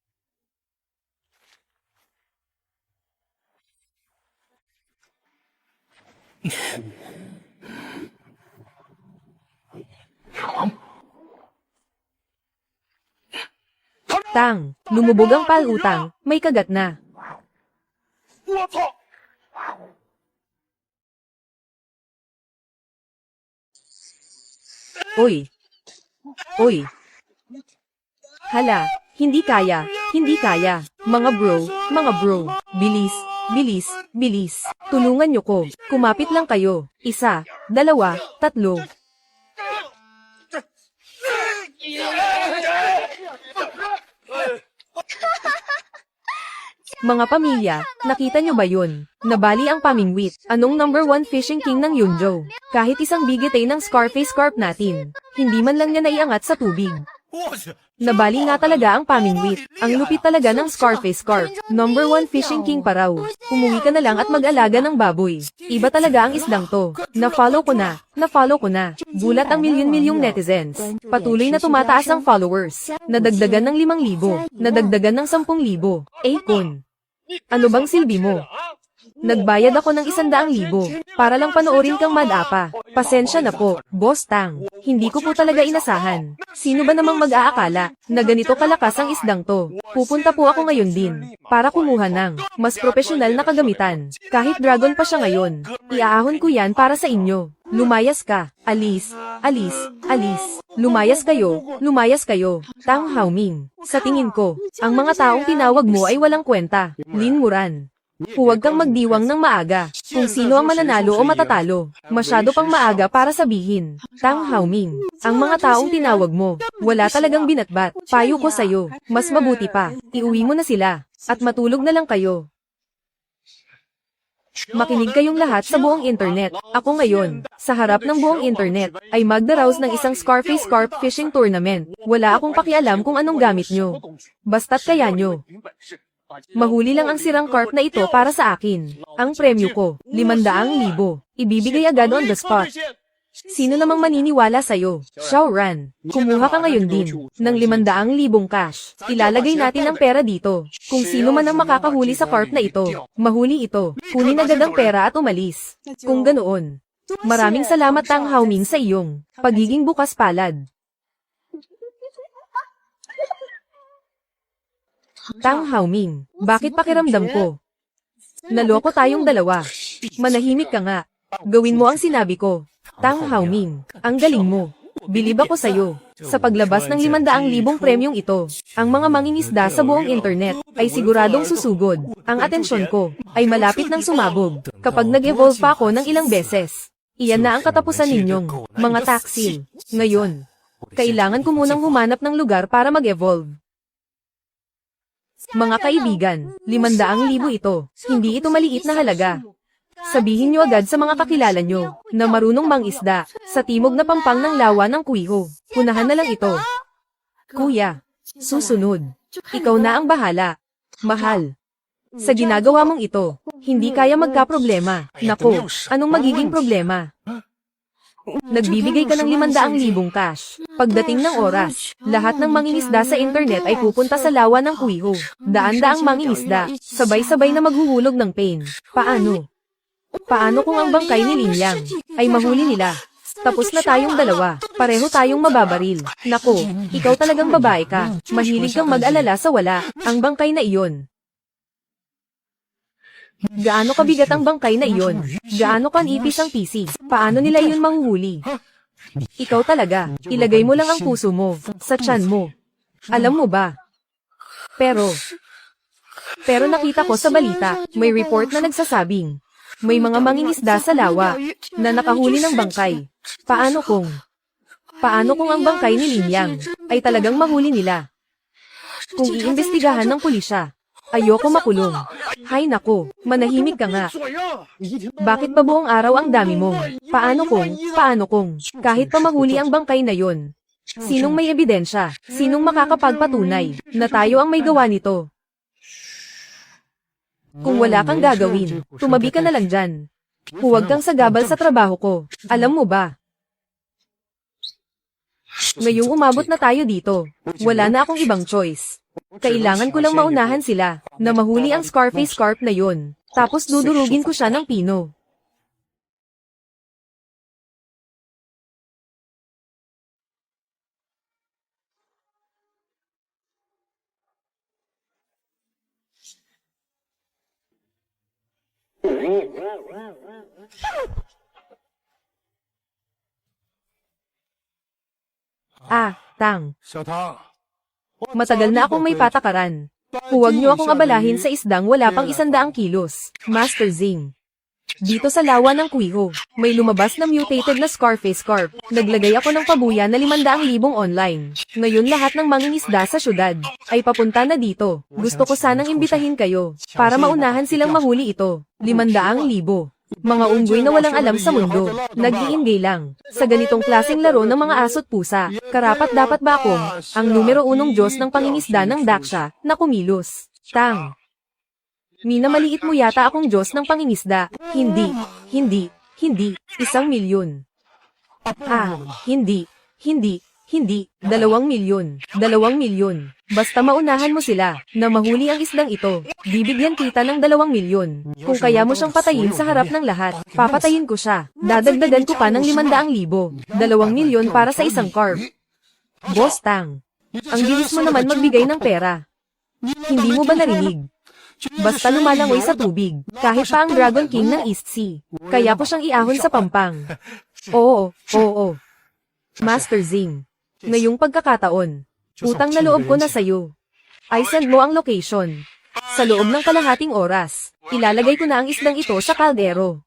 Tang, lumubog ang palutang, may kagat na. 我操！ Uy. Uy. Hala, hindi kaya, hindi kaya. Mga bro, bilis, bilis, bilis. Tulungan niyo ko, kumapit lang kayo. 1, 2, 3. Mga pamilya, nakita nyo ba yun? Nabali ang pamingwit. Anong number 1 fishing king ng Yunjo? Kahit isang bigitay ng Scarface Carp natin, hindi man lang niya naiangat sa tubig. 我去！ Nabali nga talaga ang pamingwit. Ang lupit talaga ng Scarface Carp. Number 1 fishing king pa raw. Umuwi ka na lang at mag-alaga ng baboy. Iba talaga ang isdang to. Na-follow ko na. Gulat ang milyon-milyong netizens. Patuloy na tumataas ang followers. Nadagdagan ng 5,000. Nadagdagan ng 10,000. Akon. Ano bang silbi mo? Nagbayad ako ng 100,000 para lang panoorin kang madapa. Pasensya na po, Boss Tang. Hindi ko po talaga inasahan. Sino ba namang mag-aakala na ganito kalakas ang isdang to? Pupunta po ako ngayon din para kumuha ng mas profesional na kagamitan. Kahit dragon pa siya ngayon, iaahon ko yan para sa inyo. Lumayas ka. Alis. Lumayas kayo. Tang Haoming. Sa tingin ko, ang mga taong tinawag mo ay walang kwenta. Lin Muran. Huwag kang magdiwang ng maaga kung sino ang mananalo o matatalo. Masyado pang maaga para sabihin. Tang Haoming, ang mga taong tinawag mo, wala talagang binatbat. Payo ko sa'yo, mas mabuti pa, iuwi mo na sila, at matulog na lang kayo. Makinig kayong lahat sa buong internet. Ako ngayon, sa harap ng buong internet, ay magdaraos ng isang Scarface Carp Fishing Tournament. Wala akong pakialam kung anong gamit nyo. Basta't kaya nyo. Mahuli lang ang sirang carp na ito para sa akin. Ang premyo ko, 500,000. Ibibigay agad on the spot. Sino namang maniniwala sa'yo? Xiaoran, kumuha ka ngayon din ng 500,000 cash. Ilalagay natin ang pera dito. Kung sino man ang makakahuli sa carp na ito, mahuli ito. Kunin agad ang pera at umalis. Kung ganoon. Maraming salamat Tang Haoming sa iyong pagiging bukas palad. Tang Haoming, bakit pakiramdam ko? Naloko tayong dalawa. Manahimik ka nga. Gawin mo ang sinabi ko. Tang Haoming, ang galing mo. Bilib ako sa'yo. Sa paglabas ng 500,000 premyong ito, ang mga mangingisda sa buong internet ay siguradong susugod. Ang atensyon ko ay malapit ng sumabog kapag nag-evolve pa ako ng ilang beses. Iyan na ang katapusan ninyong mga taksil. Ngayon, kailangan ko munang humanap ng lugar para mag-evolve. Mga kaibigan, 500,000 ito. Hindi ito maliit na halaga. Sabihin niyo agad sa mga kakilala niyo na marunong mangisda sa timog na pampang ng lawa ng Kuiho. Unahan na lang ito. Kuya, susunod. Ikaw na ang bahala. Mahal. Sa ginagawa mong ito, hindi kaya magkaproblema. Nako, anong magiging problema? Nagbibigay ka ng 500,000 cash. Pagdating ng oras, lahat ng mangingisda sa internet ay pupunta sa lawa ng Kuiho. Daan-daang mangingisda, sabay-sabay na maghuhulog ng pain. Paano? Paano kung ang bangkay ni Linyang ay mahuli nila? Tapos na tayong dalawa, pareho tayong mababaril. Nako, ikaw talagang babae ka. Mahilig kang mag-alala sa wala, ang bangkay na iyon. Gaano kabigat ang bangkay na iyon? Gaano kanipis ang PC? Paano nila iyon mahuhuli? Ikaw talaga, ilagay mo lang ang puso mo sa tiyan mo. Alam mo ba? Pero nakita ko sa balita, may report na nagsasabing, may mga mangingisda sa lawa na nakahuli ng bangkay. Paano kung ang bangkay ni Linyang ay talagang mahuli nila? Kung iimbestigahan ng pulisya, ayoko makulong. Hay nako, manahimik ka nga. Bakit ba buong araw ang dami mo? Paano kung, kahit pa mahuli ang bangkay na yon? Sinong may ebidensya? Sinong makakapagpatunay na tayo ang may gawa nito? Kung wala kang gagawin, tumabi ka na lang dyan. Huwag kang sagabal sa trabaho ko. Alam mo ba? Ngayong umabot na tayo dito, wala na akong ibang choice. Kailangan ko lang maunahan sila, na mahuli ang Scarface Carp na yon. Tapos dudurugin ko siya ng pino. Tang. 小汤， Matagal na akong may patakaran. Huwag niyo akong abalahin sa isdang wala pang 100 kilos. Master Zing. Dito sa lawa ng Kuiho, may lumabas na mutated na Scarface Carp. Naglagay ako ng pabuya na 500,000 online. Ngayon lahat ng mangingisda sa syudad ay papunta na dito. Gusto ko sanang imbitahin kayo para maunahan silang mahuli ito. 500,000. Mga unggoy na walang alam sa mundo, nag-iingay lang. Sa ganitong klaseng laro ng mga aso't pusa, karapat dapat ba akong ang numero 1 Diyos ng pangingisda ng Daksha na kumilos? Tang. Mina maliit mo yata akong Diyos ng pangingisda. Hindi. 1,000,000. Hindi. 2,000,000. 2,000,000. Basta maunahan mo sila, na mahuli ang isdang ito, bibigyan kita ng 2,000,000. Kung kaya mo siyang patayin sa harap ng lahat, papatayin ko siya. Dadagdagan ko pa ng 500,000. 2,000,000 para sa isang carp. Boss Tang, ang bilis mo naman magbigay ng pera. Hindi mo ba narinig? Basta lumalangoy sa tubig, kahit pa ang Dragon King ng East Sea. Kaya ko siyang iahon sa pampang. Oo. Master Zing, ngayong pagkakataon, utang na loob ko na sayo. I send mo ang location. Sa loob ng kalahating oras, ilalagay ko na ang isdang ito sa kaldero.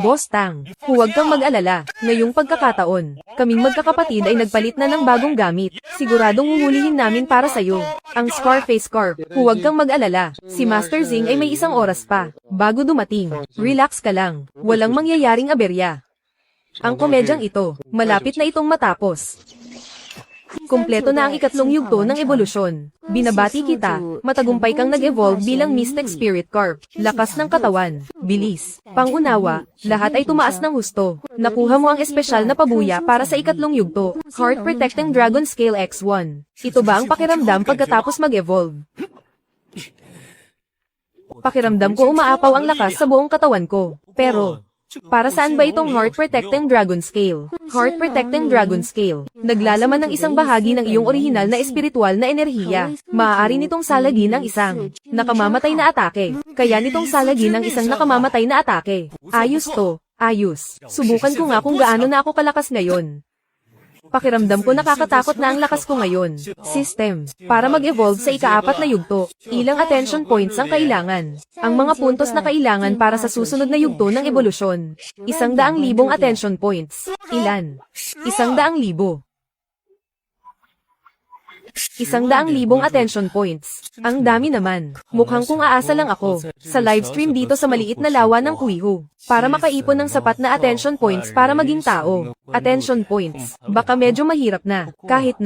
Boss Tang, huwag kang mag-alala. Ngayong pagkakataon, kaming magkakapatid ay nagpalit na ng bagong gamit. Siguradong huhulihin namin para sa'yo. Ang Scarface Carp, huwag kang mag-alala. Si Master Zing ay may 1 oras pa. Bago dumating, relax ka lang. Walang mangyayaring aberya. Ang komedyang ito, malapit na itong matapos. Kumpleto na ang 3 yugto ng ebolusyon. Binabati kita, matagumpay kang nag-evolve bilang Mystic Spirit Carp. Lakas ng katawan, bilis, pangunawa, lahat ay tumaas ng husto. Nakuha mo ang espesyal na pabuya para sa 3 yugto, Heart Protecting Dragon Scale X1. Ito ba ang pakiramdam pagkatapos mag-evolve? Pakiramdam ko umaapaw ang lakas sa buong katawan ko. Pero, para saan ba itong Heart Protecting Dragon Scale? Heart Protecting Dragon Scale, naglalaman ng isang bahagi ng iyong orihinal na espiritual na enerhiya. Maaari nitong salagin ang isang nakamamatay na atake. Kaya nitong salagin ang isang nakamamatay na atake. Ayos to, ayos. Subukan ko nga kung gaano na ako kalakas ngayon. Pakiramdam ko nakakatakot na ang lakas ko ngayon. System. Para mag-evolve sa ika-4 na yugto, ilang attention points ang kailangan. Ang mga puntos na kailangan para sa susunod na yugto ng ebolusyon. 100,000 attention points. Ilan? 100,000. 100,000 attention points. Ang dami naman. Mukhang kung aasa lang ako sa livestream dito sa maliit na lawa ng Kuiho para makaipon ng sapat na attention points para maging tao. Attention points. Baka medyo mahirap na. Kahit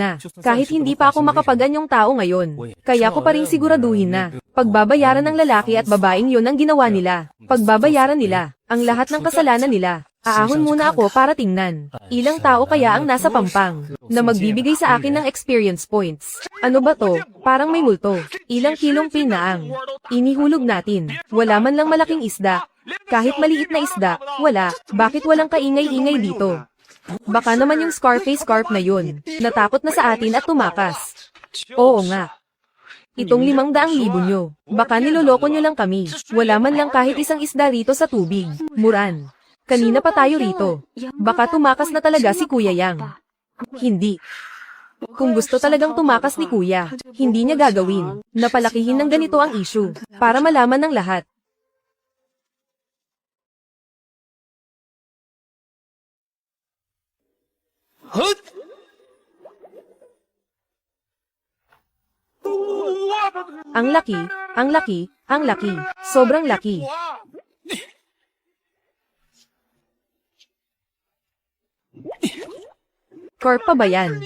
hindi pa ako makapaganyong tao ngayon. Kaya ko pa rin siguraduhin na pagbabayaran ng lalaki at babaeng yon ang ginawa nila. Pagbabayaran nila ang lahat ng kasalanan nila. Aahon muna ako para tingnan. Ilang tao kaya ang nasa pampang na magbibigay sa akin ng experience points. Ano ba to? Parang may multo. Ilang kilong pinaang. Inihulog natin. Wala man lang malaking isda. Kahit maliit na isda, wala. Bakit walang kaingay-ingay dito? Baka naman yung Scarface Carp na yun. Natakot na sa atin at tumakas. Oo nga. Itong 500,000 nyo. Baka niloloko nyo lang kami. Wala man lang kahit isang isda rito sa tubig. Muran. Kanina pa tayo rito. Baka tumakas na talaga si Kuya Yang. Hindi. Kung gusto talagang tumakas ni Kuya, hindi niya gagawin. Napalakihin ng ganito ang issue, para malaman ng lahat. Ang laki, ang laki, ang laki. Sobrang laki. Carp pa ba yan?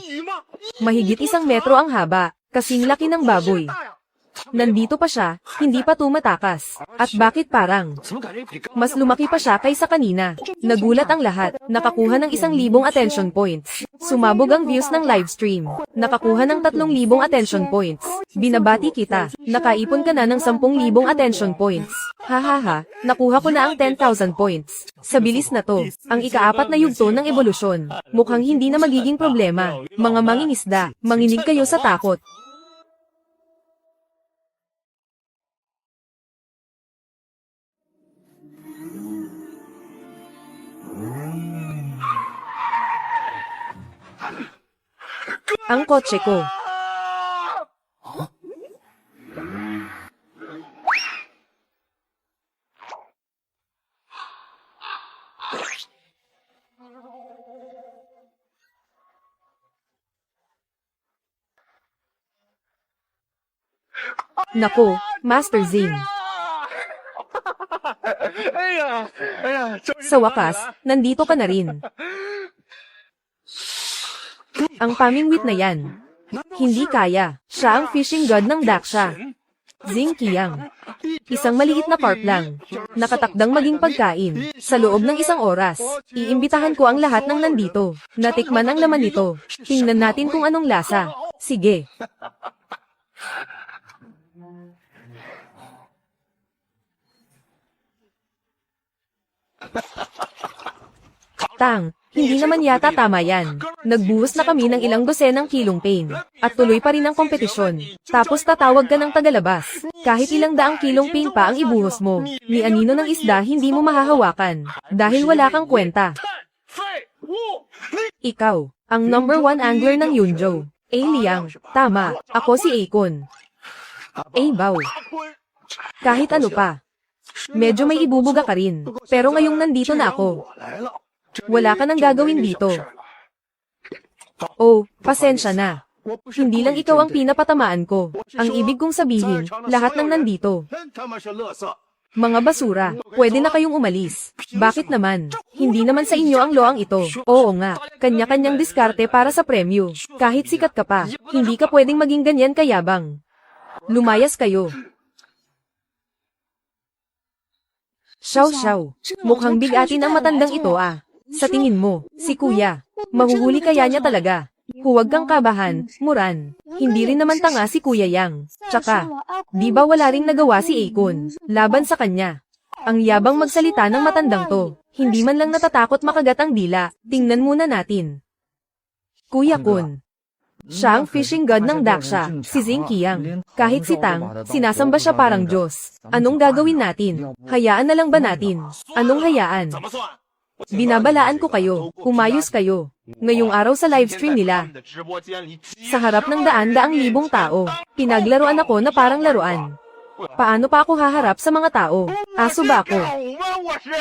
Mahigit 1 metro ang haba, kasing laki ng baboy. Nandito pa siya, hindi pa tumatakas. At bakit parang mas lumaki pa siya kaysa kanina? Nagulat ang lahat, nakakuha ng 1,000 attention points. Sumabog ang views ng livestream. Nakakuha ng 3,000 attention points. Binabati kita, nakaipon ka na ng 10,000 attention points. Hahaha, nakuha ko na ang 10,000 points. Sa bilis na to, ang ika-4 na yugto ng ebolusyon. Mukhang hindi na magiging problema. Mga mangingisda, manginig kayo sa takot. Ang kotse ko. Nako, Master Zing. Sa wakas, nandito ka na rin. Ang pamingwit na yan. Hindi kaya. Siya ang fishing god ng Daksha. Zing Qiang. Isang maliit na carp lang. Nakatakdang maging pagkain. Sa loob ng 1 oras, iimbitahan ko ang lahat ng nandito. Natikman ang laman nito. Tingnan natin kung anong lasa. Sige. Tang, hindi naman yata tama yan. Nagbuhos na kami ng ilang dosenang kilong pain. At tuloy pa rin ang kompetisyon. Tapos tatawag ka ng tagalabas. Kahit ilang daang kilong pain pa ang ibuhos mo. Ni anino ng isda hindi mo mahahawakan. Dahil wala kang kwenta. Ikaw, ang number 1 angler ng Yunzhou. A. Liang, tama, ako si Akon. A. Bao. Kahit ano pa. Medyo may ibubuga ka rin. Pero ngayong nandito na ako. Wala ka nang gagawin dito. Oh, pasensya na. Hindi lang ikaw ang pinapatamaan ko. Ang ibig kong sabihin, lahat ng nandito. Mga basura, pwede na kayong umalis. Bakit naman? Hindi naman sa inyo ang loang ito. Oo nga, kanya-kanyang diskarte para sa premyo. Kahit sikat ka pa, hindi ka pwedeng maging ganyan kayabang. Lumayas kayo. Xiao, mukhang bigatin ang matandang ito ah. Sa tingin mo, si Kuya, mahuhuli kaya niya talaga? Huwag kang kabahan, Muran. Hindi rin naman tanga si Kuya Yang. Tsaka, di ba wala ring nagawa si Akon laban sa kanya? Ang yabang magsalita ng matandang to. Hindi man lang natatakot makagat ang dila. Tingnan muna natin. Kuya Kun. Siya ang fishing god ng Daksha, si Zing Qiang. Kahit si Tang, sinasamba siya parang Diyos. Anong gagawin natin? Hayaan na lang ba natin? Anong hayaan? Binabalaan ko kayo, umayos kayo. Ngayong araw sa livestream nila, sa harap ng daan-daang libong tao, pinaglaruan ako na parang laruan. Paano pa ako haharap sa mga tao? Aso ba ako? 我是。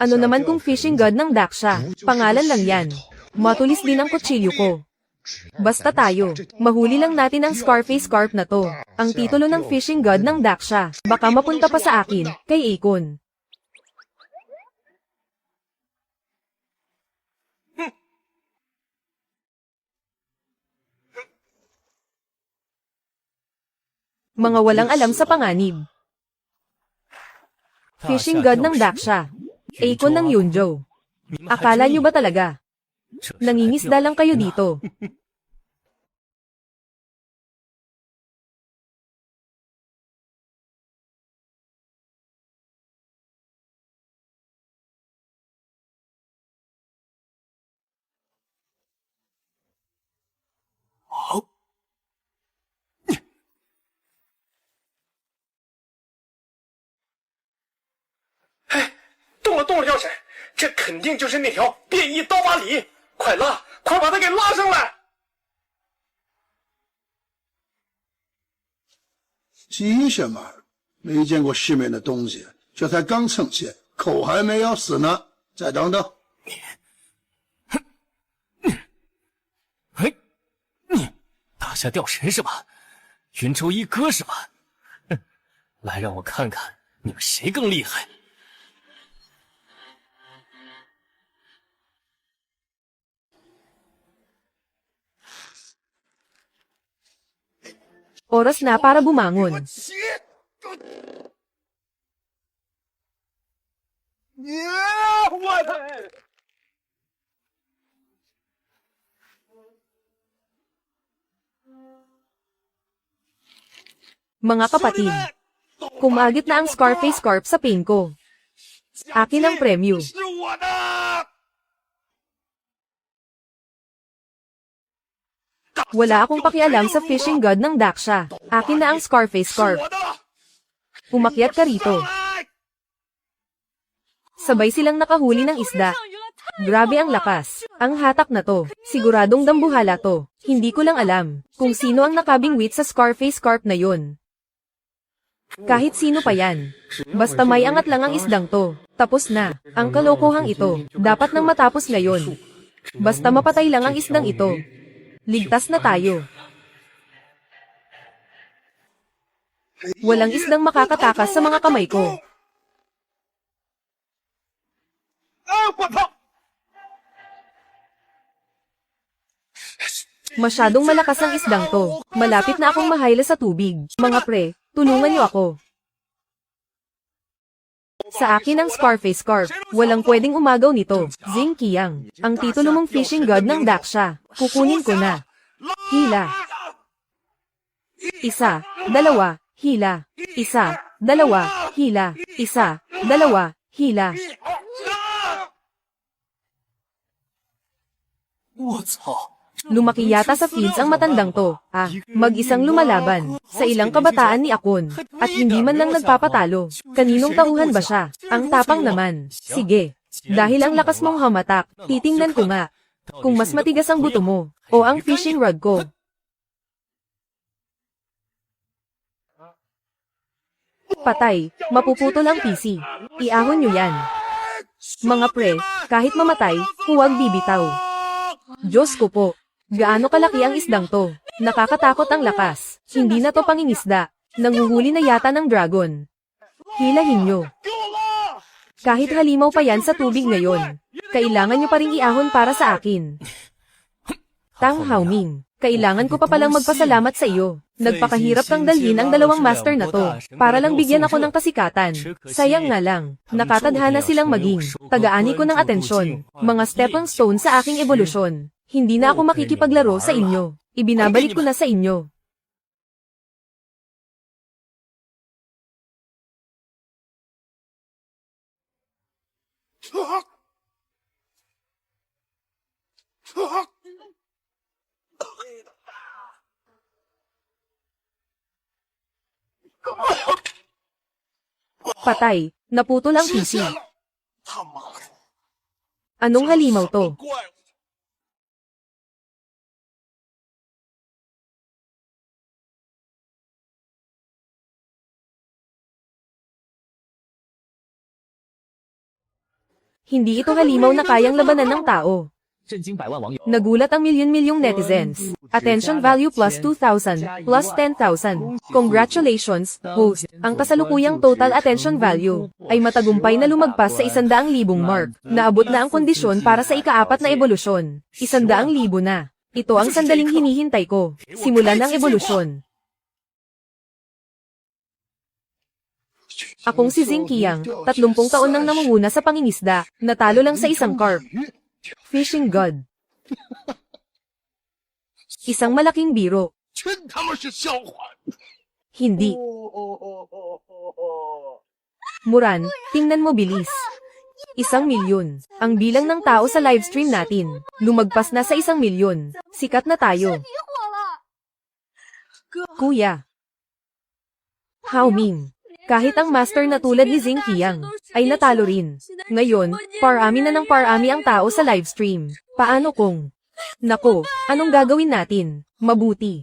Ano naman kung fishing god ng Daksha? Pangalan lang yan. Matulis din ang kutsilyo ko. Basta tayo, mahuli lang natin ang Scarface Carp na to. Ang titulo ng fishing god ng Daksha. Baka mapunta pa sa akin, kay Akon. Mga walang alam sa panganib. Fishing god ng Daksha. Akon ng Yunjo. Akala nyo ba talaga? Nangingisda lang kayo dito.哎，动了动了，药神，这肯定就是那条变异刀疤狸！快拉，快把它给拉上来！急什么？没见过世面的东西，这才刚蹭线，口还没咬死呢。再等等。嘿，大侠吊神是吧？云州一哥是吧？哼，来让我看看你们谁更厉害。 Oras na para bumangon. 我的！ Mga kapatid, kumagit na ang Scarface Carp sa pain ko. Akin ang premyo. 是我的！ Wala akong pakialam sa fishing god ng Daksha. Akin na ang Scarface Carp. 我的！ Umakyat ka rito. 来！ Sabay silang nakahuli ng isda. Grabe ang lakas. Ang hatak na to. Siguradong dambuhala to. Hindi ko lang alam kung sino ang nakabingwit sa Scarface Carp na yun. Kahit sino pa yan. Basta may angat lang ang isdang to. Tapos na. Ang kalokohang ito. Dapat nang matapos ngayon. Basta mapatay lang ang isdang ito. Ligtas na tayo. Walang isdang makakatakas sa mga kamay ko. 啊！我操！ Masyadong malakas ang isdang to. Malapit na akong mahayla sa tubig. Mga pre, tulungan niyo ako. Sa akin ang Scarface Carp. Walang pwedeng umagaw nito. Zing Qiang. Ang titulo mong fishing god ng Daksha. Kukunin ko na. Hila. Isa, dalawa, hila. Isa, dalawa, hila. Isa, dalawa, hila. 我操！ Lumaki yata sa feeds ang matandang to. Mag-isang lumalaban sa ilang kabataan ni Akon. At hindi man lang nagpapatalo. Kaninong tauhan ba siya? Ang tapang naman. Sige. Dahil ang lakas mong hamatak, titingnan ko nga. Kung mas matigas ang buto mo, o ang fishing rod ko. Patay, mapuputol ang PC. Iahon nyo yan. Mga pre, kahit mamatay, huwag bibitaw. Diyos ko po. Gaano kalaki ang isdang to? Nakakatakot ang lakas. Hindi na to pangingisda. Nanguhuli na yata ng dragon. Hilahin nyo. Kahit halimaw pa yan sa tubig ngayon. Kailangan nyo pa ring iahon para sa akin. Tang Haoming, kailangan ko pa palang magpasalamat sa iyo. Nagpakahirap kang dalhin ang dalawang master na to. Para lang bigyan ako ng kasikatan. Sayang nga lang. Nakatadhana silang maging tagaani ko ng atensyon. Mga stepping stone sa aking ebolusyon. Hindi na ako makikipaglaro sa inyo. Ibinabalik ko na sa inyo. Patay, Naputol ang 谢 PC. 谢了，他妈的！ Anong halimaw to? 怪物！ Hindi ito halimaw na kayang labanan ng tao. 震惊百万网友。 Nagulat ang milyon-milyong netizens. Attention value plus 2,000, plus 10,000. Congratulations, host. Ang kasalukuyang total attention value ay matagumpay na lumagpas sa 100,000 mark. Naabot na ang kondisyon para sa ika-4 na ebolusyon. 100,000 na. Ito ang sandaling hinihintay ko. Simulan ang ebolusyon. Akong si Zing Qiang, 30 taon nang namumuna sa pangingisda, natalo lang sa isang carp. Fishing god. Isang malaking biro. 真他妈是笑话！ Hindi. Muran, tingnan mo bilis. 1,000,000. Ang bilang ng tao sa livestream natin. Lumagpas na sa 1,000,000. Sikat na tayo. 你火了！ Kuya. Hao Ming. Kahit ang master na tulad ni Zing Qiang, ay natalo rin. Ngayon, parami na ng parami ang tao sa livestream. Paano kung? Nako, anong gagawin natin? Mabuti.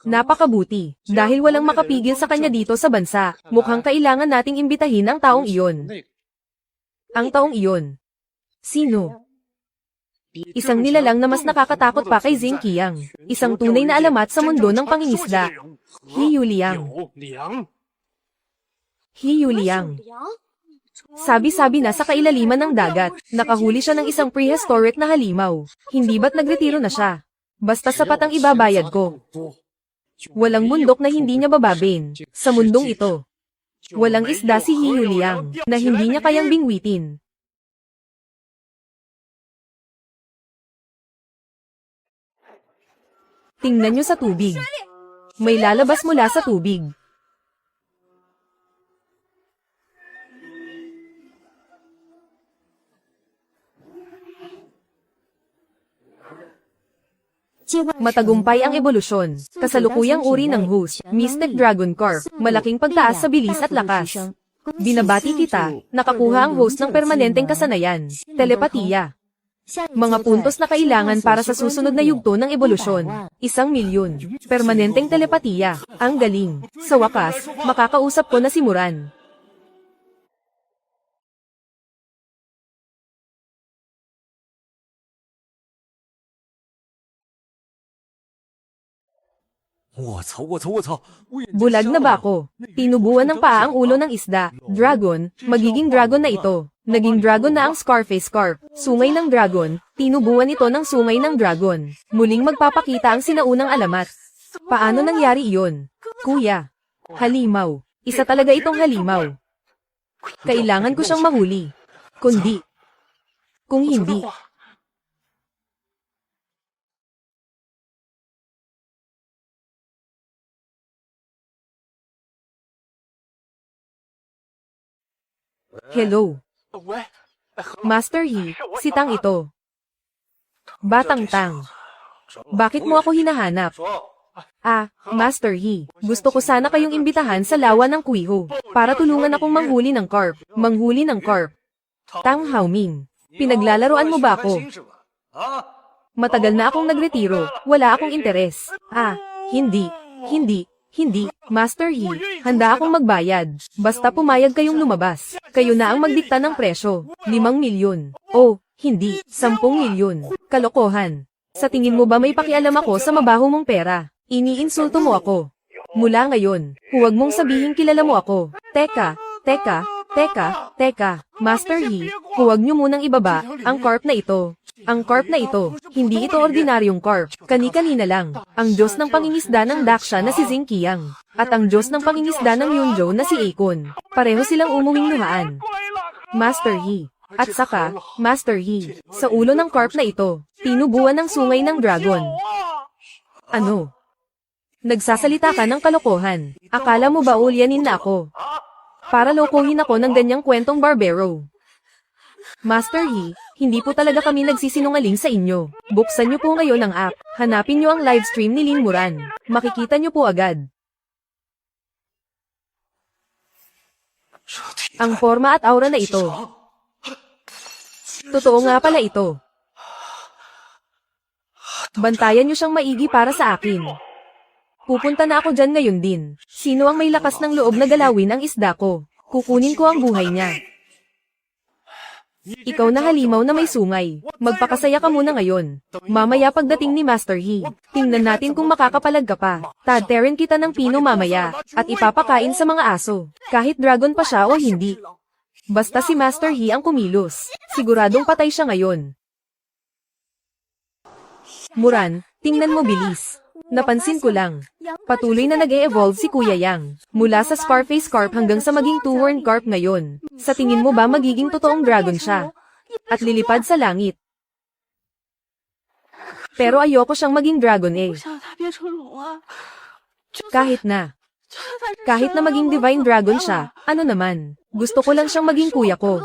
Napakabuti. Dahil walang makapigil sa kanya dito sa bansa, mukhang kailangan nating imbitahin ang taong iyon. Ang taong iyon. Sino? Isang nilalang na mas nakakatakot pa kay Zing Qiang. Isang tunay na alamat sa mundo ng pangingisda. Hiyu Liang. 有梁， Hiyu Liang. Sabi-sabi na sa kailaliman ng dagat, nakahuli siya ng isang prehistoric na halimaw. Hindi ba't nagretiro na siya? Basta sapat ang ibabayad ko. Walang bundok na hindi niya bababin. Sa mundong ito, walang isda si Hiyu Liang na hindi niya kayang bingwitin. Tingnan niyo sa tubig. May lalabas mula sa tubig. Matagumpay ang ebolusyon. Kasalukuyang uri ng host, Mystic Dragon Carp, malaking pagtaas sa bilis at lakas. Binabati kita, nakakuha ang host ng permanenteng kasanayan, telepatiya. Mga puntos na kailangan para sa susunod na yugto ng ebolusyon. 1,000,000. Permanenteng telepatiya. Ang galing. Sa wakas, makakausap ko na si Muran. Bulag na ba ako? Tinubuan ng paa ang ulo ng isda. Dragon, magiging dragon na ito. Naging dragon na ang Scarface Carp. Sungay ng dragon, tinubuan ito ng sungay ng dragon. Muling magpapakita ang sinaunang alamat. Paano nangyari iyon? Kuya. Halimaw. Isa talaga itong halimaw. Kailangan ko siyang mahuli. Kundi. Kung hindi. Hello. 喂， Master Yi, si Tang ito. Batang Tang. Bakit mo ako hinahanap? 说， Ah, Master Yi, gusto ko sana kayong imbitahan sa lawa ng Kuiho, para tulungan akong manghuli ng carp. Manghuli ng carp. Tang Haoming, pinaglalaroan mo ba ako? 是吧？啊， Matagal na akong nagretiro, wala akong interes. Ah, hindi. Master Yi, handa akong magbayad. Basta pumayag kayong lumabas. Kayo na ang magdikta ng presyo. 5,000,000. Oh, hindi. 10,000,000. Kalokohan. Sa tingin mo ba may pakialam ako sa mabaho mong pera? Iniinsulto mo ako. Mula ngayon, huwag mong sabihin kilala mo ako. Teka. Master Yi, huwag niyo munang ibaba ang carp na ito. Ang carp na ito, hindi ito ordinaryong carp. Kani-kanina lang, ang Diyos ng pangingisda ng Daksha na si Zing Qiang, at ang Diyos ng pangingisda ng Yunzhou na si Akon. Pareho silang umuwing luhaan. Master Yi. At saka, Master Yi, sa ulo ng carp na ito, tinubuan ng sungay ng dragon. Ano? Nagsasalita ka ng kalokohan. Akala mo ba ulyanin na ako? Para lokohin ako ng ganyang kwentong barbero. Master Yi, hindi po talaga kami nagsisinungaling sa inyo. Buksan niyo po ngayon ang app. Hanapin niyo ang livestream ni Lin Muran. Makikita niyo po agad. Ang forma at aura na ito. Totoo nga pala ito. Bantayan niyo siyang maigi para sa akin. Pupunta na ako dyan ngayon din. Sino ang may lakas ng loob na galawin ang isda ko? Kukunin ko ang buhay niya. Ikaw na halimaw na may sungay. Magpakasaya ka muna ngayon. Mamaya pagdating ni Master Yi, tingnan natin kung makakapalag ka pa. Tadterin kita ng pino mamaya, at ipapakain sa mga aso. Kahit dragon pa siya o hindi. Basta si Master Yi ang kumilos. Siguradong patay siya ngayon. Muran, tingnan mo bilis. Napansin ko lang. Patuloy na nag-e-evolve si Kuya Yang. Mula sa Scarface Carp hanggang sa maging Two-Horned Carp ngayon. Sa tingin mo ba magiging totoong dragon siya? At lilipad sa langit. Pero ayoko siyang maging dragon eh. 我想他变成龙啊！ Kahit na. Kahit na maging divine dragon siya, ano naman. Gusto ko lang siyang maging kuya ko.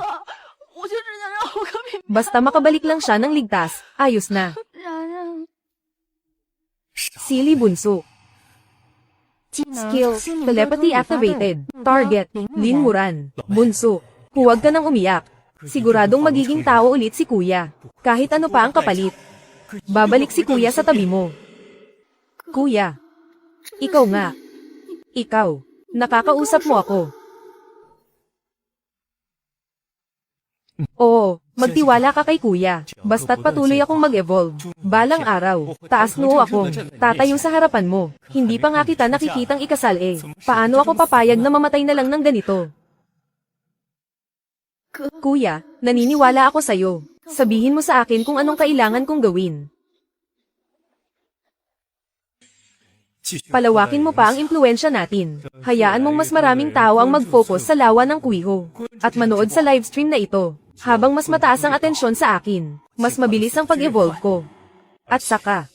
我就只想让我跟平 Basta makabalik lang siya ng ligtas, ayos na. 然然 Silly bunso. Skill, telepathy activated. Target, Lin Muran. Bunso, huwag ka nang umiyak. Siguradong magiging tao ulit si kuya. Kahit ano pa ang kapalit. Babalik si kuya sa tabi mo. Kuya. Ikaw nga. Ikaw. Nakakausap mo ako. Oo, magtiwala ka kay kuya. Basta't patuloy akong mag-evolve. Balang araw, taas noo akong tatayo sa harapan mo. Hindi pa nga kita nakikitang ikasal eh. Paano ako papayag na mamatay na lang ng ganito? Kuya, naniniwala ako sa'yo. Sabihin mo sa akin kung anong kailangan kong gawin. Palawakin mo pa ang impluensya natin. Hayaan mong mas maraming tao ang mag-focus sa lawa ng kuwiho. At manood sa livestream na ito. Habang mas mataas ang atensyon sa akin, mas mabilis ang pag-evolve ko. At saka,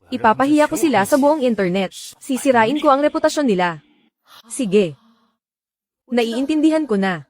ipapahiya ko sila sa buong internet. Sisirain ko ang reputasyon nila. Sige. Naiintindihan ko na.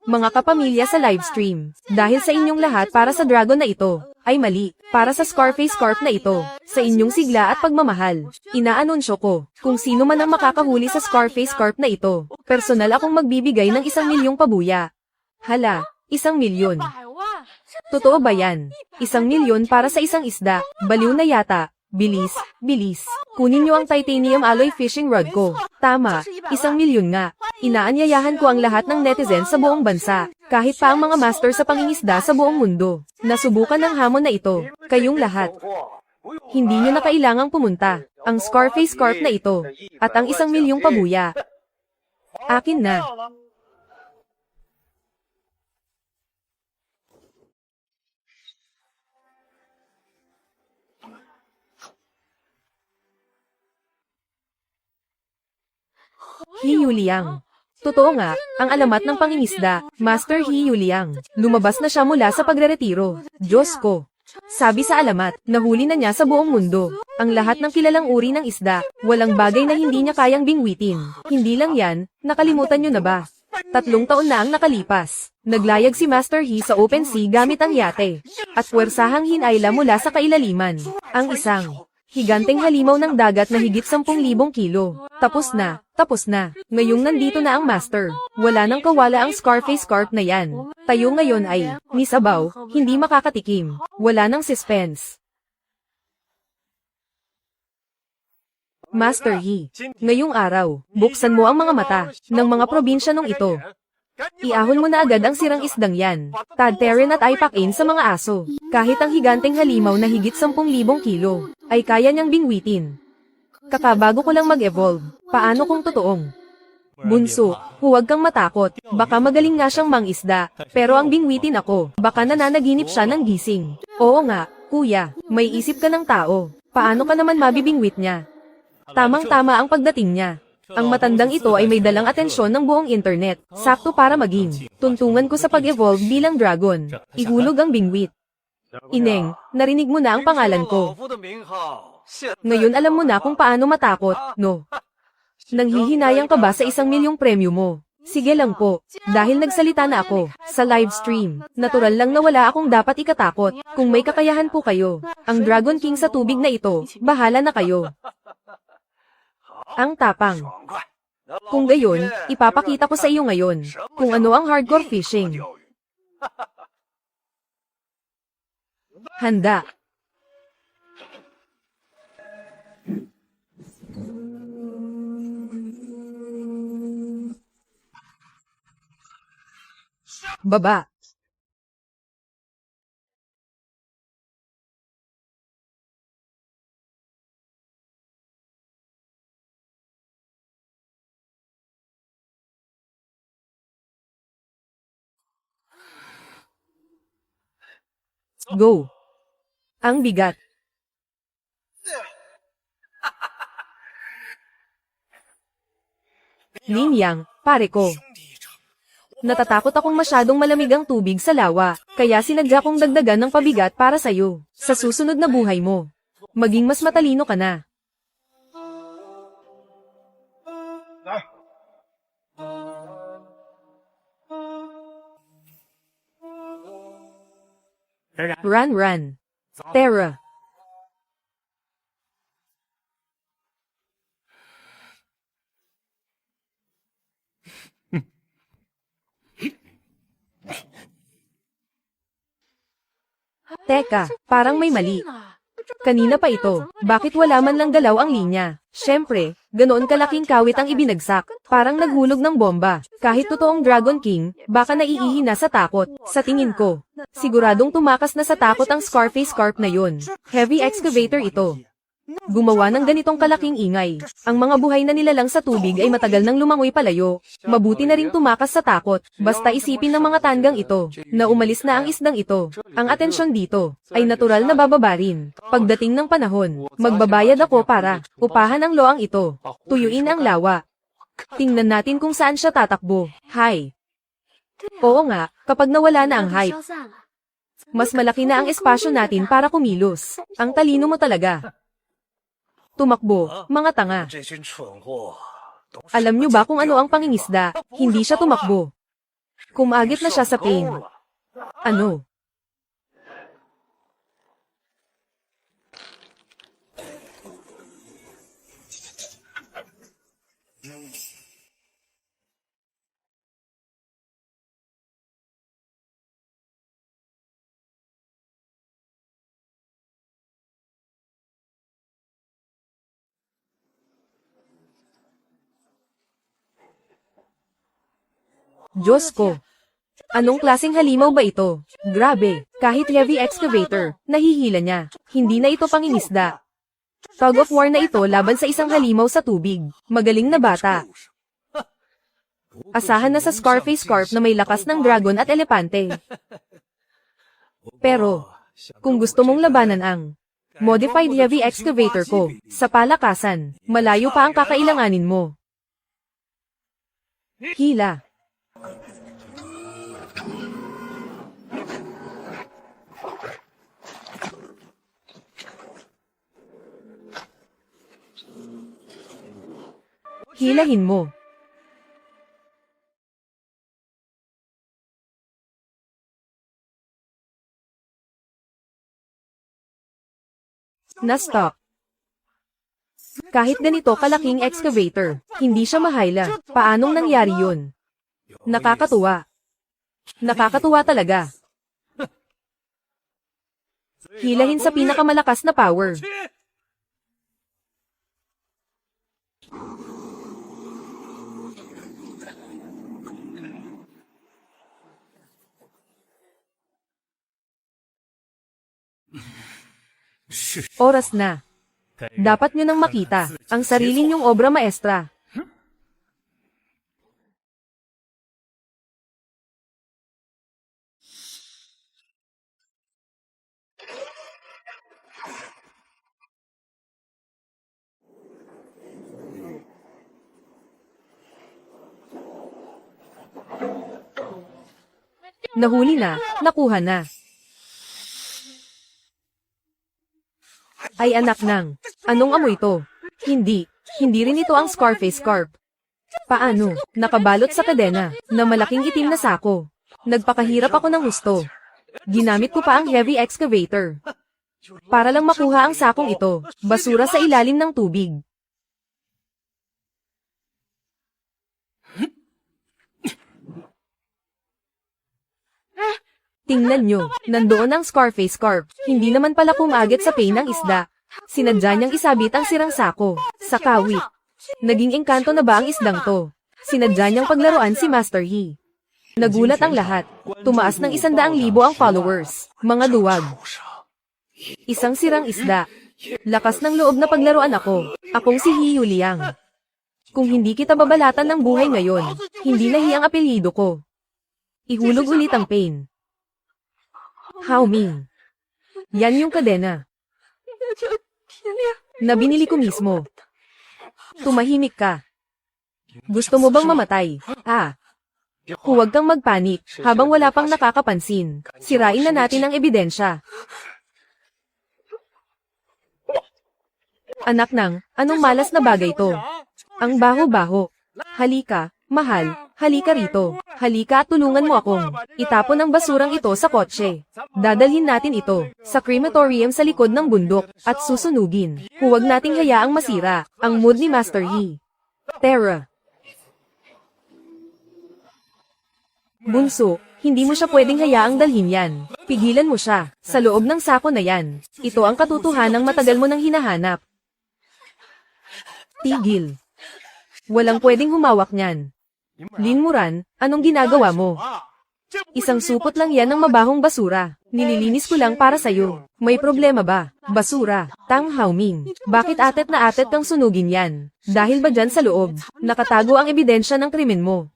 Mga kapamilya sa livestream, dahil sa inyong lahat para sa dragon na ito, ay mali, para sa Scarface Carp na ito, sa inyong sigla at pagmamahal. Inaanunsyo ko, kung sino man ang makakahuli sa Scarface Carp na ito, personal akong magbibigay ng 1 milyong pabuya. Hala, 1 milyon. 百万， Totoo ba yan? 1 milyon para sa isang isda, baliw na yata. Bilis, bilis. Kunin niyo ang titanium alloy fishing rod ko. Tama, 1 milyon nga. Inaanyayahan ko ang lahat ng netizens sa buong bansa. Kahit pa ang mga master sa pangingisda sa buong mundo. Nasubukan ng hamon na ito. Kayong lahat. Hindi niyo na kailangang pumunta. Ang Scarface Carp na ito. At ang 1 milyong pabuya. Akin na. He Yuliang. Totoo nga, ang alamat ng pangingisda, Master He Yuliang. Lumabas na siya mula sa pagreretiro. Diyos ko. Sabi sa alamat, nahuli na niya sa buong mundo. Ang lahat ng kilalang uri ng isda, walang bagay na hindi niya kayang bingwitin. Hindi lang yan, nakalimutan niyo na ba? 3 taon na ang nakalipas. Naglayag si Master He sa open sea gamit ang yate. At puwersahang hinayla mula sa kailaliman. Ang isang higanteng halimaw ng dagat na higit 10,000 kilo. Tapos na. Ngayong nandito na ang master. Wala nang kawala ang Scarface Carp na yan. Tayo ngayon ay, ni sabaw, hindi makakatikim. Wala nang suspense. Master Yi, ngayong araw, buksan mo ang mga mata ng mga probinsya nung ito. Iahon mo na agad ang sirang isdang yan. Tadterin at ipakin sa mga aso. Kahit ang higanteng halimaw na higit 10,000 kilo, ay kaya niyang bingwitin. Kakabago ko lang mag-evolve. Paano kung totoong? Bunso, huwag kang matakot. Baka magaling nga siyang mangisda. Pero ang bingwitin ako. Baka nananaginip siya ng gising. Oo nga, kuya. May isip ka ng tao. Paano ka naman mabibingwit niya? Tamang-tama ang pagdating niya. Ang matandang ito ay may dalang atensyon ng buong internet. Sakto para maging tuntungan ko sa pag-evolve bilang dragon. Ihulog ang bingwit. Ineng, narinig mo na ang pangalan ko. Ngayon alam mo na kung paano matakot, no? Nanghihinayang ka ba sa 1 milyong premyo mo? Sige lang po, dahil nagsalita na ako sa live stream. Natural lang na wala akong dapat ikatakot. Kung may kakayahan po kayo, ang Dragon King sa tubig na ito, bahala na kayo. Ang tapang. Kung gayon, ipapakita ko sa iyo ngayon kung ano ang hardcore fishing. Handa. Baba. Go. Ang bigat. Lin Yang, pare ko. Natatakot akong masyadong malamig ang tubig sa lawa, kaya sinadya kong dagdagan ng pabigat para sa'yo. Sa susunod na buhay mo, maging mas matalino ka na. Run, run. Terra. Teka, parang may mali. Kanina pa ito, bakit wala man lang galaw ang linya? Siyempre, ganoon kalaking kawit ang ibinagsak, parang naghulog ng bomba. Kahit totoong Dragon King, baka naiihi na sa takot. Sa tingin ko, siguradong tumakas na sa takot ang Scarface Carp na yun. Heavy excavator ito. Gumawa ng ganitong kalaking ingay. Ang mga buhay na nilalang sa tubig ay matagal nang lumangoy palayo. Mabuti na rin tumakas sa takot. Basta isipin ng mga tanggang ito, na umalis na ang isdang ito. Ang atensyon dito, ay natural na bababa rin. Pagdating ng panahon, magbabayad ako para upahan ang loang ito. Tuyuin ang lawa. Tingnan natin kung saan siya tatakbo. Hi. Oo nga, kapag nawala na ang hype, mas malaki na ang espasyo natin para kumilos. Ang talino mo talaga. Tumakbo, mga tanga. Alam nyo ba kung ano ang pangingisda? Hindi siya tumakbo. Kumagit na siya sa pain. Ano? Diyos ko. Anong klaseng halimaw ba ito? Grabe, kahit heavy excavator, nahihila niya. Hindi na ito pangingisda. Tug of war na ito laban sa isang halimaw sa tubig. Magaling na bata. Asahan na sa Scarface Carp na may lakas ng dragon at elepante. Pero, kung gusto mong labanan ang modified heavy excavator ko, sa palakasan, malayo pa ang kakailanganin mo. Hila. Hilahin mo. Na-stop. Kahit ganito kalaking excavator, hindi siya mahayla. Paanong nangyari yun? Nakakatuwa. Nakakatuwa talaga. Hilahin sa pinakamalakas na power. Oras na. Dapat nyo nang makita ang sarili nyong obra maestra. Nahuli na, nakuha na. Ay anak ng, anong amoy ito? Hindi rin ito ang Scarface Carp. Paano? Nakabalot sa kadena, na malaking itim na sako. Nagpakahirap ako ng gusto. Ginamit ko pa ang heavy excavator. Para lang makuha ang sakong ito, basura sa ilalim ng tubig. Tingnan nyo, nandoon ang Scarface Corp. Hindi naman pala pumagit sa pay ng isda. Sinadya niyang isabit ang sirang sako sa kawit. Naging engkanto na ba ang isdang to? Sinadya niyang paglaruan si Master Yi. Nagulat ang lahat. Tumaas ng 100,000 ang followers. Mga duwag. Isang sirang isda. Lakas ng loob na paglaruan ako. Akong si Hiyu Liang. Kung hindi kita babalatan ng buhay ngayon, hindi na Hi ang apelyido ko. Ihulog ulit ang pain. Hao Ming. Yan yung kadena. 就天亮。 Na binili ko mismo. Tumahimik ka. Gusto mo bang mamatay? Huwag kang magpanik habang wala pang nakakapansin. Sirain na natin ang ebidensya. Anak ng, anong malas na bagay to? Ang baho-baho. Halika, mahal, halika rito. Halika at tulungan mo akong itapon ang basurang ito sa kotse. Dadalhin natin ito sa crematorium sa likod ng bundok at susunugin. Huwag nating hayaang masira ang mood ni Master Yi. Terra. Bunso, hindi mo siya pwedeng hayaang dalhin yan. Pigilan mo siya. Sa loob ng sako na yan. Ito ang katotohanang matagal mo nang hinahanap. Tigil. Walang pwedeng humawak niyan. Lin Muran, anong ginagawa mo? Isang supot lang yan ng mabahong basura. Nililinis ko lang para sa'yo. May problema ba? Basura. Tang Haoming. Bakit atet na atet kang sunugin yan? Dahil ba dyan sa loob, nakatago ang ebidensya ng krimen mo?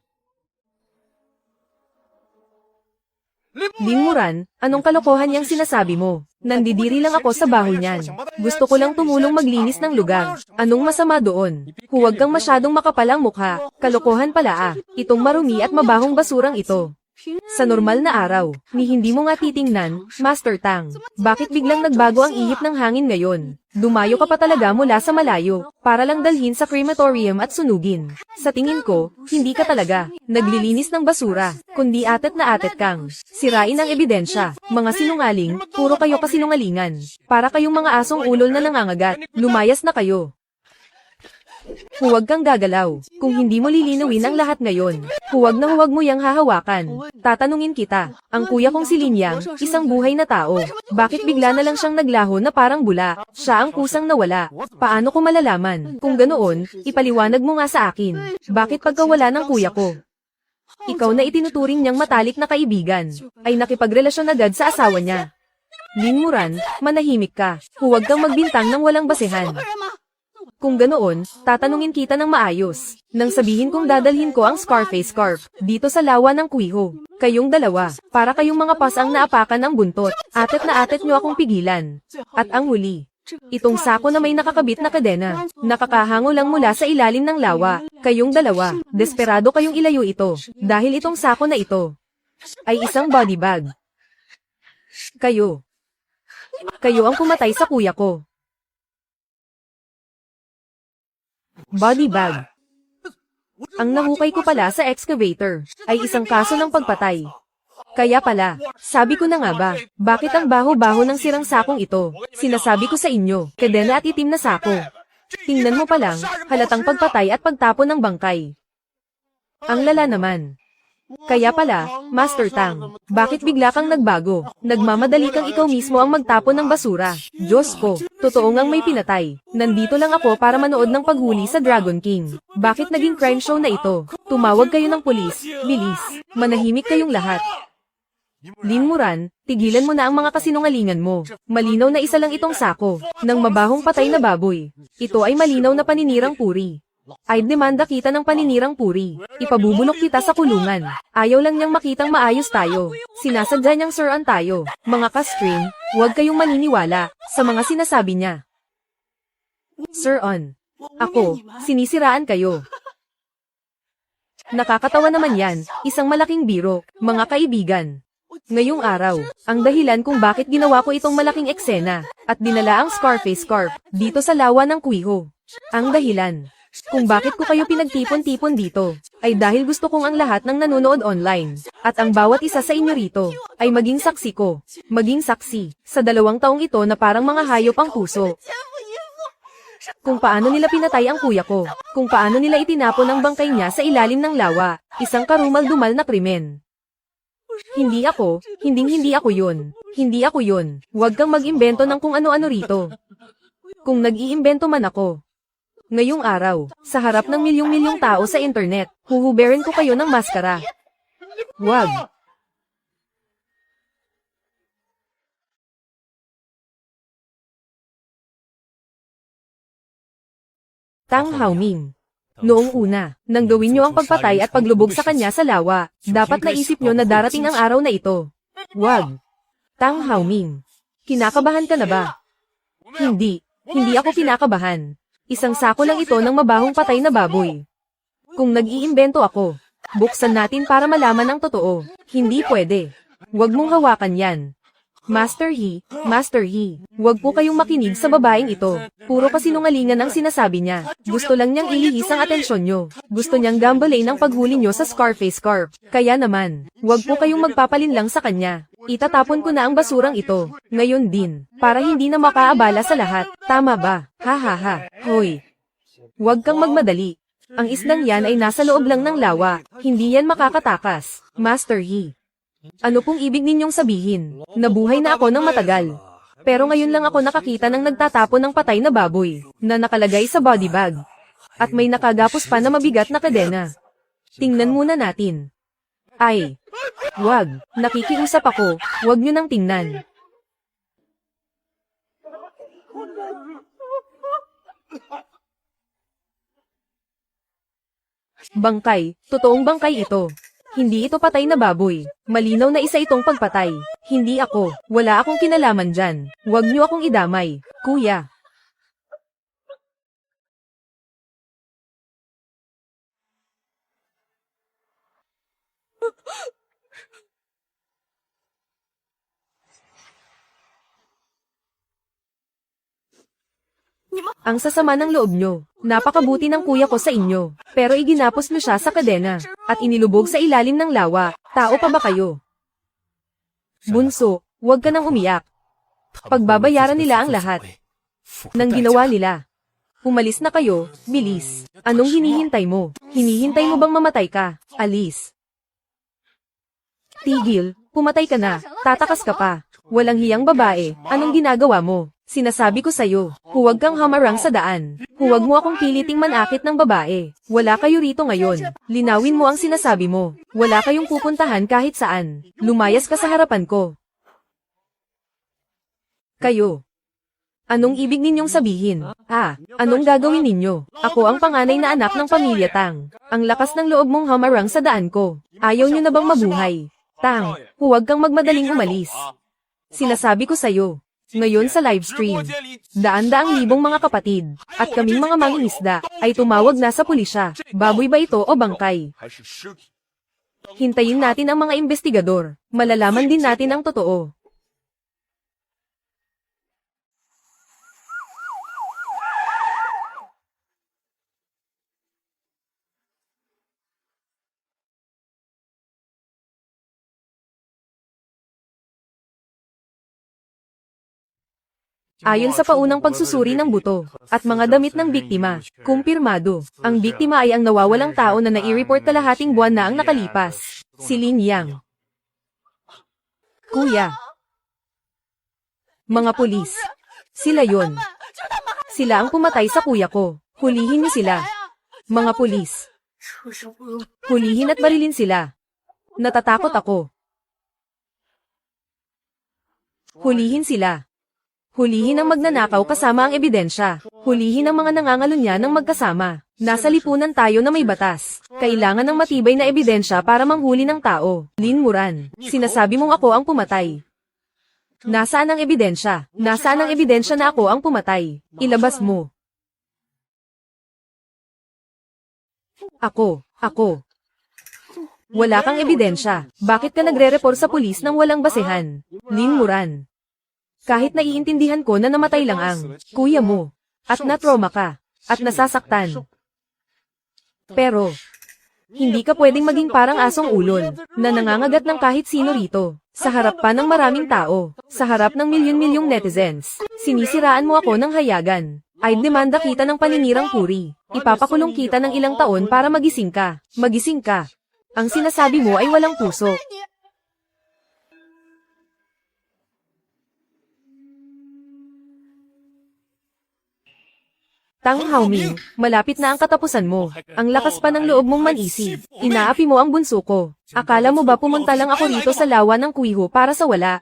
Lin Muran, anong kalokohan yang sinasabi mo? Nandidiri lang ako sa baho niyan. Gusto ko lang tumulong maglinis ng lugar. Anong masama doon? Huwag kang masyadong makapalang mukha. Kalokohan pala itong marumi at mabahong basurang ito. Sa normal na araw, ni hindi mo nga titingnan, Master Tang. Bakit biglang nagbago ang ihip ng hangin ngayon? Dumayo ka pa talaga mula sa malayo, para lang dalhin sa crematorium at sunugin. Sa tingin ko, hindi ka talaga naglilinis ng basura, kundi atet na atet kang sirain ang ebidensya. Mga sinungaling, puro kayo kasinungalingan. Para kayong mga asong ulol na nangangagat, lumayas na kayo. Huwag kang gagalaw. Kung hindi mo lilinawin ang lahat ngayon, huwag mo yang hahawakan. Tatanungin kita, ang kuya kong si Lin Yang, isang buhay na tao. Bakit bigla na lang siyang naglaho na parang bula? Siya ang kusang nawala. Paano ko malalaman? Kung ganoon, ipaliwanag mo nga sa akin. Bakit pagkawala ng kuya ko? Ikaw na itinuturing niyang matalik na kaibigan, ay nakipagrelasyon agad sa asawa niya. Lin Muran, manahimik ka. Huwag kang magbintang ng walang basehan. Kung ganoon, tatanungin kita ng maayos. Nang sabihin kong dadalhin ko ang Scarface Corp dito sa lawa ng Kuiho. Kayong dalawa, para kayong mga pasang naapakan ang buntot. Atet na atet nyo akong pigilan. At ang huli, itong sako na may nakakabit na kadena. Nakakahango lang mula sa ilalim ng lawa. Kayong dalawa, desperado kayong ilayo ito. Dahil itong sako na ito ay isang body bag. Kayo ang pumatay sa kuya ko. Body bag. Ang nahukay ko pala sa excavator ay isang kaso ng pagpatay. Kaya pala, sabi ko na nga ba, bakit ang baho-baho ng sirang sakong ito? Sinasabi ko sa inyo, kadena at itim na sako. Tingnan mo pa lang, halatang pagpatay at pagtapon ng bangkay. Ang lala naman. Kaya pala, Master Tang, bakit bigla kang nagbago? Nagmamadali kang ikaw mismo ang magtapon ng basura. Diyos ko, totoo ngang may pinatay. Nandito lang ako para manood ng paghuli sa Dragon King. Bakit naging crime show na ito? Tumawag kayo ng pulis, bilis. Manahimik kayong lahat. Lin Muran, tigilan mo na ang mga kasinungalingan mo. Malinaw na isa lang itong sako, ng mabahong patay na baboy. Ito ay malinaw na paninirang puri. Ay demanda kita ng paninirang puri. Ipabubulok kita sa kulungan. Ayaw lang niyang makitang maayos tayo. Sinasadya niyang sir-an tayo. Mga ka-stream, huwag kayong maniniwala sa mga sinasabi niya. Sir-on. Ako, sinisiraan kayo. Nakakatawa naman yan, isang malaking biro, mga kaibigan. Ngayong araw, ang dahilan kung bakit ginawa ko itong malaking eksena, at dinala ang Scarface Corp dito sa lawa ng Kuiho. Ang dahilan kung bakit ko kayo pinagtipon-tipon dito, ay dahil gusto kong ang lahat ng nanonood online, at ang bawat isa sa inyo rito, ay maging saksi ko. Maging saksi, sa 2 taong ito na parang mga hayop ang puso. Kung paano nila pinatay ang kuya ko, kung paano nila itinapon ang bangkay niya sa ilalim ng lawa, isang karumal-dumal na krimen. Hindi ako, hindi ako yun. Hindi ako yun. Huwag kang mag-imbento ng kung ano-ano rito. Kung nag-iimbento man ako. Ngayong araw, sa harap ng milyong-milyong tao sa internet, huhuberin ko kayo ng maskara. Huwag. Tang Haoming. Noong una, nang gawin niyo ang pagpatay at paglubog sa kanya sa lawa, dapat naisip niyo na darating ang araw na ito. Wag. Tang Haoming. Kinakabahan ka na ba? Hindi. Hindi ako kinakabahan. Isang sako lang ito ng mabahong patay na baboy. Kung nag-iimbento ako, buksan natin para malaman ang totoo. Hindi pwede. Wag mong hawakan yan. Master He, wag po kayong makinig sa babaeng ito. Puro kasinungalingan ang sinasabi niya. Gusto lang niyang ilihis ang atensyon nyo. Gusto niyang gambalain ang paghuli nyo sa Scarface Corp. Kaya naman, wag po kayong magpapalinlang sa kanya. Itatapon ko na ang basurang ito. Ngayon din, para hindi na makaabala sa lahat. Tama ba? Ha ha ha. Hoy. Wag kang magmadali. Ang isdang yan ay nasa loob lang ng lawa. Hindi yan makakatakas. Master He. Ano pong ibig ninyong sabihin? Nabuhay na ako ng matagal. Pero ngayon lang ako nakakita ng nagtatapon ng patay na baboy, na nakalagay sa body bag. At may nakagapos pa na mabigat na kadena. Tingnan muna natin. Ay, wag, nakikiusap ako, wag nyo nang tingnan. Bangkay, totoong bangkay ito. Hindi ito patay na baboy. Malinaw na isa itong pagpatay. Hindi ako. Wala akong kinalaman dyan. Huwag niyo akong idamay. Kuya. Ang sasama ng loob nyo. Napakabuti ng kuya ko sa inyo. Pero iginapos nyo siya sa kadena. At inilubog sa ilalim ng lawa. Tao pa ba kayo? Bunso, huwag ka nang umiyak. Pagbabayaran nila ang lahat ng ginawa nila. Umalis na kayo, bilis. Anong hinihintay mo? Hinihintay mo bang mamatay ka? Alis. Tigil, pumatay ka na. Tatakas ka pa. Walang hiyang babae. Anong ginagawa mo? Sinasabi ko sa'yo, huwag kang hamarang sa daan. Huwag mo akong piliting manakit ng babae. Wala kayo rito ngayon. Linawin mo ang sinasabi mo. Wala kayong pupuntahan kahit saan. Lumayas ka sa harapan ko. Kayo. Anong ibig ninyong sabihin? Anong gagawin ninyo? Ako ang panganay na anak ng pamilya Tang. Ang lakas ng loob mong hamarang sa daan ko. Ayaw nyo na bang mabuhay? Tang, huwag kang magmadaling umalis. Sinasabi ko sa'yo. Ngayon sa livestream, daan-daang libong mga kapatid, at kaming mga mangingisda, ay tumawag na sa pulisya. Baboy ba ito o bangkay? Hintayin natin ang mga investigador. Malalaman din natin ang totoo. Ayon sa paunang pagsusuri ng buto at mga damit ng biktima, kumpirmado, ang biktima ay ang nawawalang tao na nai-report kalahating buwan na ang nakalipas, si Lin Yang. Kuya. Mga pulis. Sila yon. Sila ang pumatay sa kuya ko. Hulihin niyo sila. Mga pulis. Hulihin at barilin sila. Natatakot ako. Hulihin sila. Hulihin ang magnanakaw kasama ang ebidensya. Hulihin ang mga nangangalunya ng magkasama. Nasa lipunan tayo na may batas. Kailangan ng matibay na ebidensya para manghuli ng tao. Lin Muran, sinasabi mong ako ang pumatay. Nasaan ang ebidensya? Nasaan ang ebidensya na ako ang pumatay? Ilabas mo. Ako. Wala kang ebidensya. Bakit ka nagre-report sa pulis nang walang basehan? Lin Muran. Kahit naiintindihan ko na namatay lang ang kuya mo, at na-trauma ka, at nasasaktan. Pero, hindi ka pwedeng maging parang asong ulol, na nangangagat ng kahit sino rito, sa harap pa ng maraming tao, sa harap ng milyon-milyong netizens. Sinisiraan mo ako ng hayagan. I'd demanda kita ng paninirang puri. Ipapakulong kita ng ilang taon para magising ka. Magising ka. Ang sinasabi mo ay walang puso. Tang Haoming, malapit na ang katapusan mo. Ang lakas pa ng loob mong manisi. Inaapi mo ang bunso ko. Akala mo ba pumunta lang ako rito sa lawa ng kuwiho para sa wala?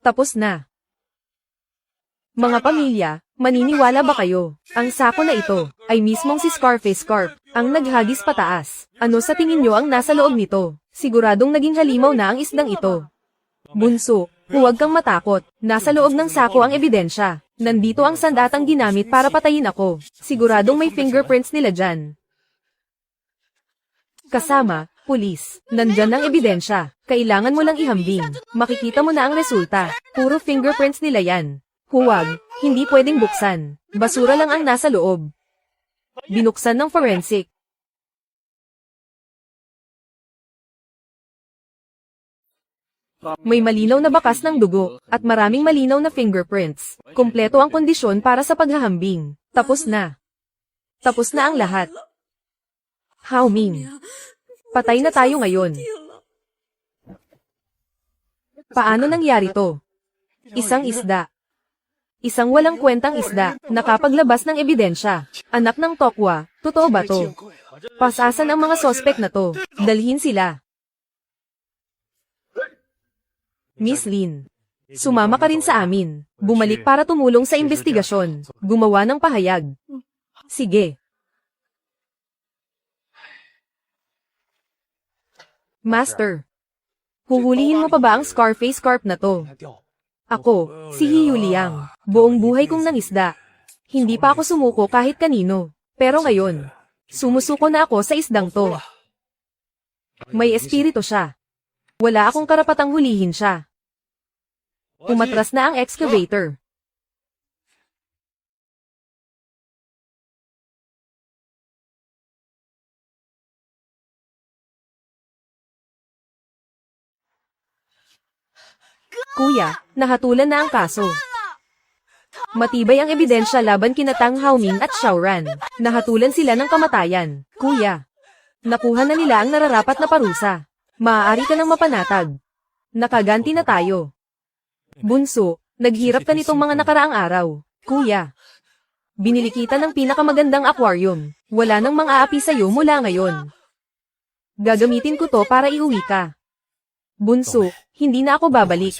Tapos na. Mga pamilya, maniniwala ba kayo? Ang sako na ito ay mismong si Scarface Scarp, ang naghagis pataas. Ano sa tingin nyo ang nasa loob nito? Siguradong naging halimaw na ang isdang ito. Bunso, huwag kang matakot. Nasa loob ng sako ang ebidensya. Nandito ang sandatang ginamit para patayin ako. Siguradong may fingerprints nila dyan. Kasama, pulis. Nandyan ang ebidensya. Kailangan mo lang ihambing. Makikita mo na ang resulta. Puro fingerprints nila yan. Huwag, hindi pwedeng buksan. Basura lang ang nasa loob. Binuksan ng forensic. May malinaw na bakas ng dugo, at maraming malinaw na fingerprints. Kompleto ang kondisyon para sa paghahambing. Tapos na. Tapos na ang lahat. Haoming. Patay na tayo ngayon. Paano nangyari to? Isang isda. Isang walang kwentang isda, nakapaglabas ng ebidensya. Anak ng Tokwa, totoo ba to? Pasasan ang mga sospek na to. Dalhin sila. Miss Lin, sumama ka rin sa amin. Bumalik para tumulong sa investigasyon. Gumawa ng pahayag. Sige. Master, huhulihin mo pa ba ang Scarface Scarp na to? Ako, si Hiyu Liang. Buong buhay kong nangisda. Hindi pa ako sumuko kahit kanino. Pero ngayon, sumusuko na ako sa isdang to. May espiritu siya. Wala akong karapatang hulihin siya. Umatras na ang excavator. Kuya, nahatulan na ang kaso. Matibay ang ebidensya laban kina Tang Haoming at Xiaoran. Nahatulan sila ng kamatayan. Kuya, nakuha na nila ang nararapat na parusa. Maaari ka nang mapanatag. Nakaganti na tayo. Bunso, naghirap ka nitong mga nakaraang araw. Kuya, binili kita ng pinakamagandang aquarium. Wala nang mga api sa'yo mula ngayon. Gagamitin ko to para iuwi ka. Bunso, hindi na ako babalik.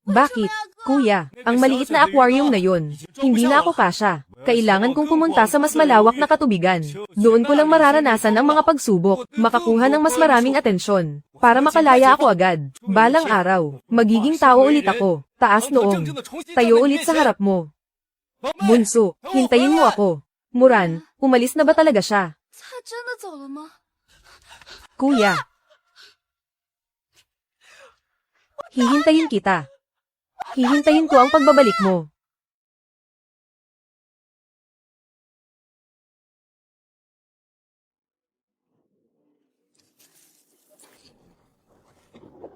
Bakit? Kuya, ang maliit na aquarium na yun. Hindi na ako kasya. Kailangan kong pumunta sa mas malawak na katubigan. Doon ko lang mararanasan ang mga pagsubok, makakuha ng mas maraming atensyon, para makalaya ako agad. Balang araw, magiging tao ulit ako. Taas noong. Tayo ulit sa harap mo. Bunso, hintayin mo ako. Muran, umalis na ba talaga siya? Kuya. Hihintayin kita. Hihintayin ko ang pagbabalik mo.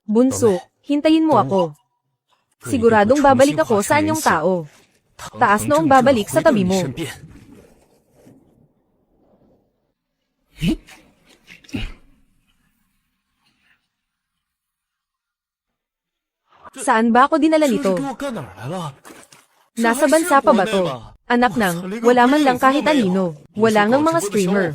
Bunso, hintayin mo ako. Siguradong babalik ako sa anyong tao. Taas noong babalik sa tabi mo. Saan ba ako dinala nito? Nasa bansa pa ba to? Anak nang, wala man lang kahit anino. Wala ngang mga streamer.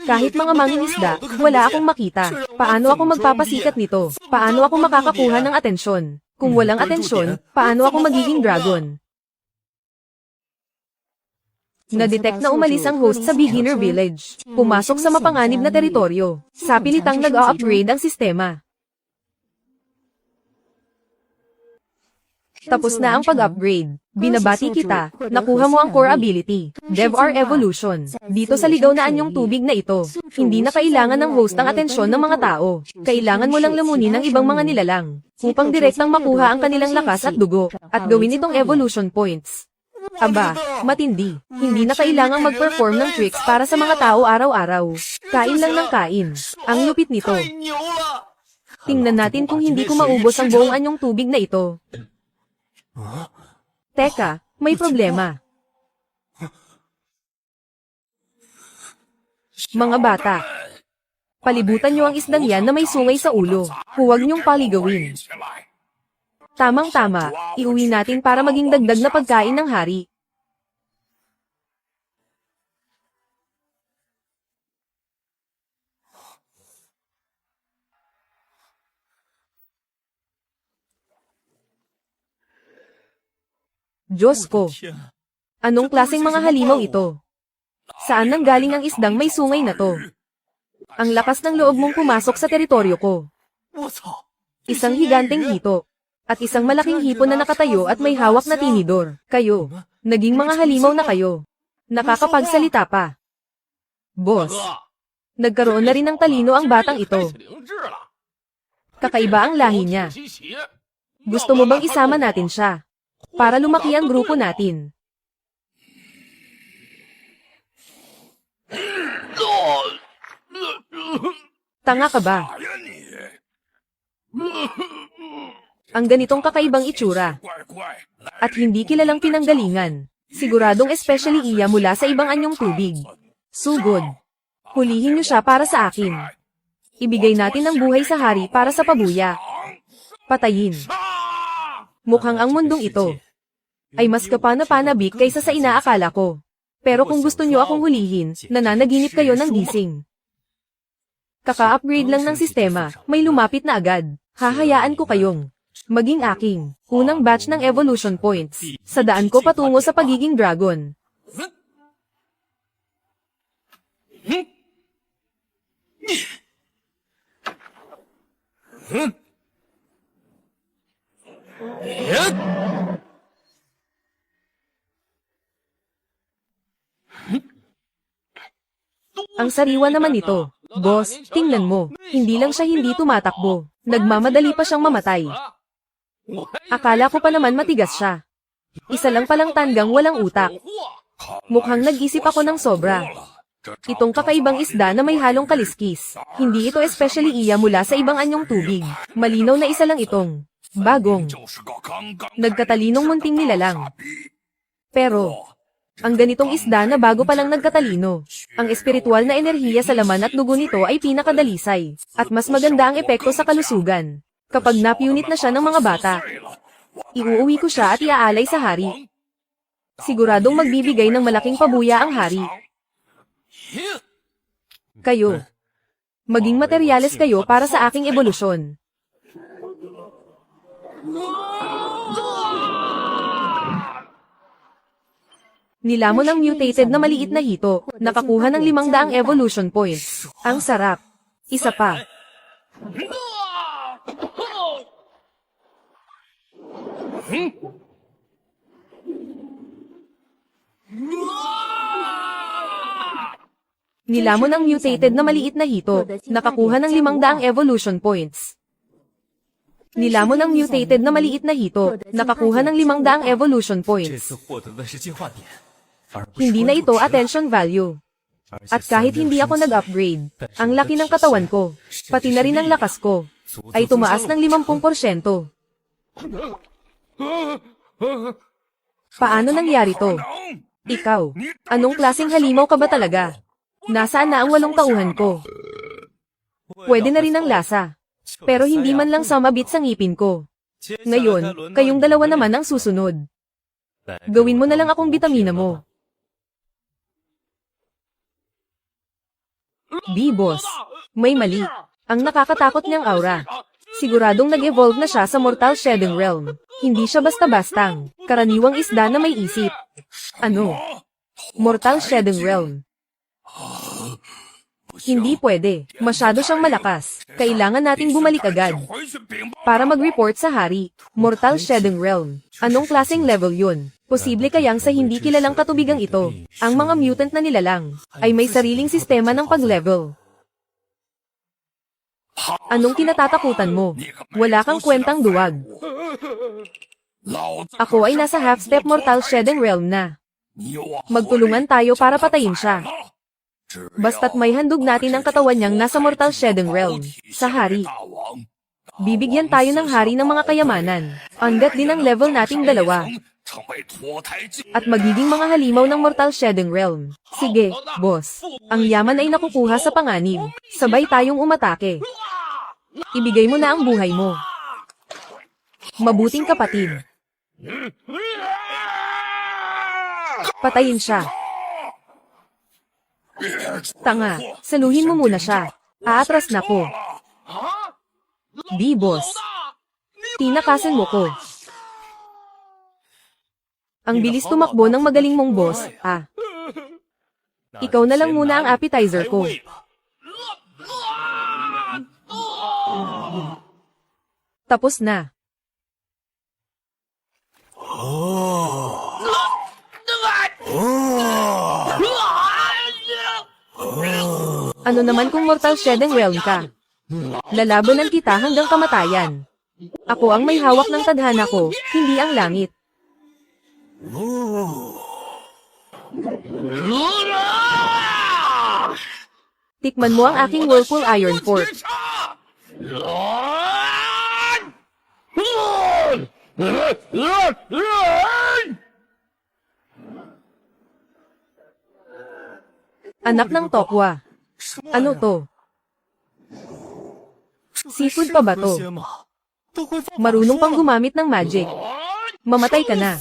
Kahit mga mangingisda, wala akong makita. Paano ako magpapasikat nito? Paano ako makakakuha ng atensyon? Kung walang atensyon, paano ako magiging dragon? Na-detect na umalis ang host sa Beginner Village. Pumasok sa mapanganib na teritoryo. Sa pilitang nag-upgrade ang sistema. Tapos na ang pag-upgrade. Binabati kita. Nakuha mo ang core ability. DevR Evolution. Dito sa ligaw na anyong tubig na ito, hindi na kailangan ng host ang atensyon ng mga tao. Kailangan mo lang lamunin ng ibang mga nilalang, upang direktang makuha ang kanilang lakas at dugo, at gawin itong evolution points. Aba, matindi. Hindi na kailangang mag-perform ng tricks para sa mga tao araw-araw. Kain lang ng kain. Ang lupit nito. Tingnan natin kung hindi ko maubos ang buong anyong tubig na ito. Teka, may problema. Mga bata, palibutan niyo ang isdang yan na may sungay sa ulo. Huwag niyong paligawin. Tamang-tama, iuwi natin para maging dagdag na pagkain ng hari. Diyos ko, anong klaseng mga halimaw ito? Saan nanggaling ang isdang may sungay na to? Ang lakas ng loob mong pumasok sa teritoryo ko. Isang higanteng hito, at isang malaking hipon na nakatayo at may hawak na tinidor. Kayo, naging mga halimaw na kayo. Nakakapagsalita pa. Boss, nagkaroon na rin ng talino ang batang ito. Kakaiba ang lahi niya. Gusto mo bang isama natin siya? Para lumaki ang grupo natin. Tanga ka ba? Ang ganitong kakaibang itsura. At hindi kilalang pinanggalingan. Siguradong especially iya mula sa ibang anyong tubig. Sugod. Hulihin niyo siya para sa akin. Ibigay natin ang buhay sa hari para sa pabuya. Patayin. Mukhang ang mundong ito ay mas kapana-panabik kaysa sa inaakala ko. Pero kung gusto niyo akong hulihin, nananaginip kayo ng gising. Kaka-upgrade lang ng sistema, may lumapit na agad. Hahayaan ko kayong maging aking unang batch ng evolution points sa daan ko patungo sa pagiging dragon. Ang sariwa naman nito. Boss, tingnan mo. Hindi lang siya hindi tumatakbo. Nagmamadali pa siyang mamatay. Akala ko pa naman matigas siya. Isa lang palang tandang walang utak. Mukhang nag-isip ako ng sobra. Itong kakaibang isda na may halong kaliskis. Hindi ito especially iya mula sa ibang anyong tubig. Malinaw na isa lang itong bagong, nagkatalinong munting nilalang. Pero, ang ganitong isda na bago pa lang nagkatalino, ang espiritual na enerhiya sa laman at dugo nito ay pinakadalisay, at mas maganda ang epekto sa kalusugan. Kapag napunit na siya ng mga bata, iuuwi ko siya at iaalay sa hari. Siguradong magbibigay ng malaking pabuya ang hari. Kayo, maging materyales kayo para sa aking ebolusyon. Nilamon ang mutated na maliit na hito, nakakuha ng 500 evolution points. Ang sarap. Isa pa. Nilamon ang mutated na maliit na hito, nakakuha ng 500 evolution points. Nilamon ang mutated na maliit na hito, nakakuha ng 500 evolution points. Hindi na ito attention value. At kahit hindi ako nag-upgrade, ang laki ng katawan ko, pati na rin ang lakas ko, ay tumaas ng 50%. Paano nangyari to? Ikaw, anong klaseng halimaw ka ba talaga? Nasaan na ang 8 tauhan ko? Pwede na rin ang lasa. Pero hindi man lang sumabit sa ngipin ko. Ngayon, kayong dalawa naman ang susunod. Gawin mo na lang akong bitamina mo. Di boss, may mali. Ang nakakatakot niyang aura. Siguradong nag-evolve na siya sa Mortal Shedding Realm. Hindi siya basta-bastang karaniwang isda na may isip. Ano? Mortal Shedding Realm. Hindi pwede. Masyado siyang malakas. Kailangan nating bumalik agad para mag-report sa hari. Mortal Shedding Realm. Anong klaseng level yun? Posible kayang sa hindi kilalang katubigang ito, ang mga mutant na nilalang, ay may sariling sistema ng pag-level. Anong kinatatakutan mo? Wala kang kwentang duwag. Ako ay nasa half-step Mortal Shedding Realm na. Magtulungan tayo para patayin siya. Basta't may handog natin ang katawan niyang nasa Mortal Shedding Realm, sa hari. Bibigyan tayo ng hari ng mga kayamanan. Hanggat din ang level nating dalawa. At magiging mga halimaw ng Mortal Shedding Realm. Sige, boss. Ang yaman ay nakukuha sa panganib. Sabay tayong umatake. Ibigay mo na ang buhay mo. Mabuting kapatid. Patayin siya. Tanga, saluhin mo muna siya. Aatras na ko. Di, boss. Tinakasan mo ko. Ang bilis tumakbo ng magaling mong boss, ah. Ikaw na lang muna ang appetizer ko. Tapos na. Ano naman kung Mortal Shedding Realm ka? Lalabanan kita hanggang kamatayan. Ako ang may hawak ng tadhana ko, hindi ang langit. Tikman mo ang aking Whirlpool Iron Fork. Anak ng tokwa. Ano to? Seafood pa ba to? Marunong pang gumamit ng magic. Mamatay ka na.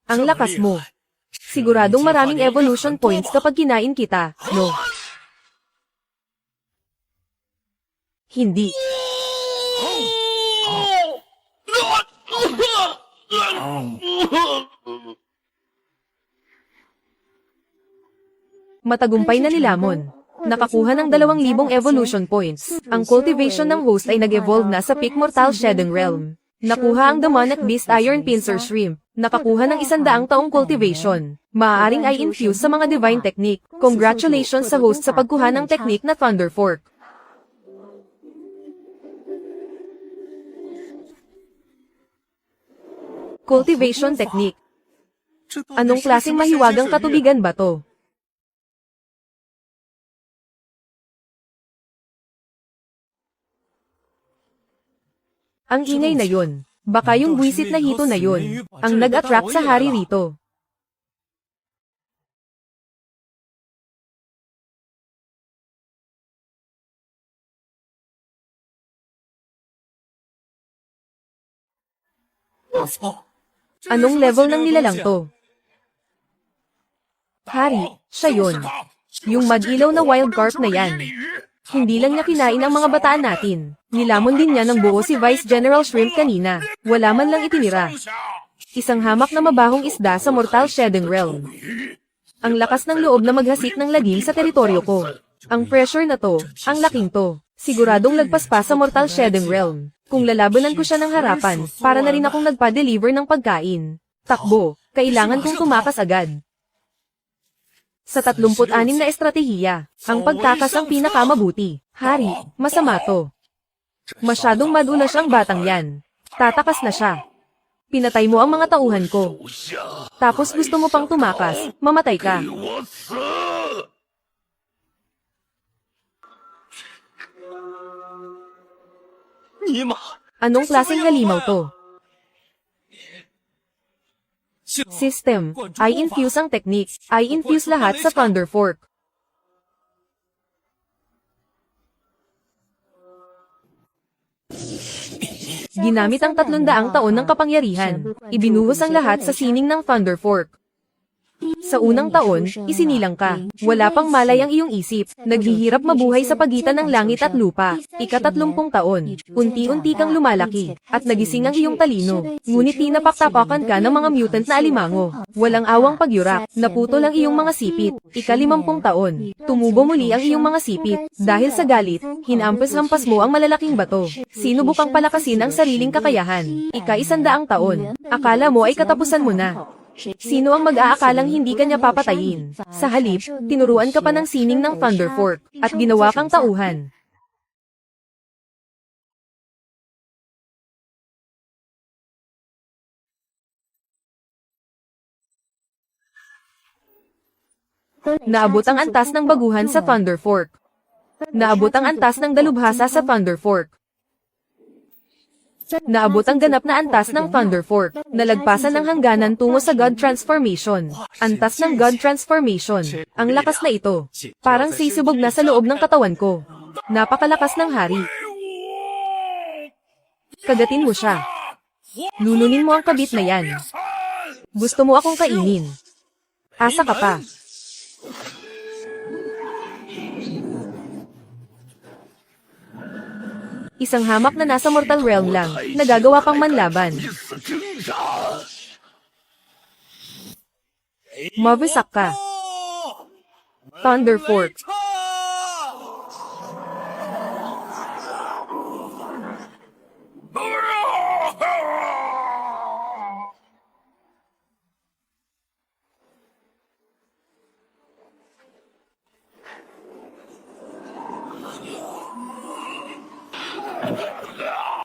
Ang lakas mo. Siguradong maraming evolution points kapag kinain kita, no? Hindi. Matagumpay na ni Lamon. Nakakuha ng 2,000 evolution points. Ang cultivation ng host ay nag-evolve na sa peak Mortal Shedding Realm. Nakuha ang Demonic Beast Iron Pincer Shrimp. Nakakuha ng 100 taong cultivation. Maaaring ay infuse sa mga divine technique. Congratulations sa host sa pagkuha ng technique na Thunder Fork. Cultivation technique. Anong klaseng mahiwagang katubigan ba to? Ang ingay na yun. Baka yung buwisit na hito na yun, ang nag-attract sa hari rito. Anong level ng nilalang to? Hari, siya yun. Yung mag-ilaw na wild carp na yan. Hindi lang niya kinain ang mga bataan natin. Nilamon din niya ng buo si Vice General Shrimp kanina. Wala man lang itinira. Isang hamak na mabahong isda sa Mortal Shedding Realm. Ang lakas ng loob na maghasik ng lagim sa teritoryo ko. Ang pressure na to, ang laking to. Siguradong lagpas pa sa Mortal Shedding Realm. Kung lalabanan ko siya ng harapan, para na rin akong nagpa-deliver ng pagkain. Takbo, kailangan kong tumakas agad. Sa 36 na estratehiya, ang pagtakas ang pinakamabuti. Hari, masama to. Masyadong madulas ang batang yan. Tatakas na siya. Pinatay mo ang mga tauhan ko. Tapos gusto mo pang tumakas, mamatay ka. Anong klaseng halimaw to? System, I infuse ang technique, I infuse lahat sa Thunder Fork. Ginamit ang 300 taon ng kapangyarihan, ibinuhos ang lahat sa sining ng Thunder Fork. Sa unang taon, isinilang ka. Wala pang malay ang iyong isip. Naghihirap mabuhay sa pagitan ng langit at lupa. Ika-30 taon. Unti-unti kang lumalaki. At nagising ang iyong talino. Ngunit tinapaktapakan ka ng mga mutant na alimango. Walang awang pagyurak. Naputol ang iyong mga sipit. Ika-50 taon. Tumubo muli ang iyong mga sipit. Dahil sa galit, hinampas-hampas mo ang malalaking bato. Sinubukang palakasin ang sariling kakayahan. Ika-100 taon. Akala mo ay katapusan mo na. Sino ang mag-aakalang hindi kanya papatayin? Sa halip, tinuruan ka pa ng sining ng Thunder Fork, at ginawa kang tauhan. Naabot ang antas ng baguhan sa Thunder Fork. Naabot ang antas ng dalubhasa sa Thunder Fork. Naabot ang ganap na antas ng Thunder Fork. Nalagpasan ng hangganan tungo sa God Transformation. Antas ng God Transformation. Ang lakas na ito. Parang sisibog na sa loob ng katawan ko. Napakalakas ng hari. Kagatin mo siya. Lulunin mo ang kabit na yan. Gusto mo akong kainin. Asa ka pa. Isang hamak na nasa mortal realm lang, nagagawa pang manlaban. Mavisak ka. Thunder Fork.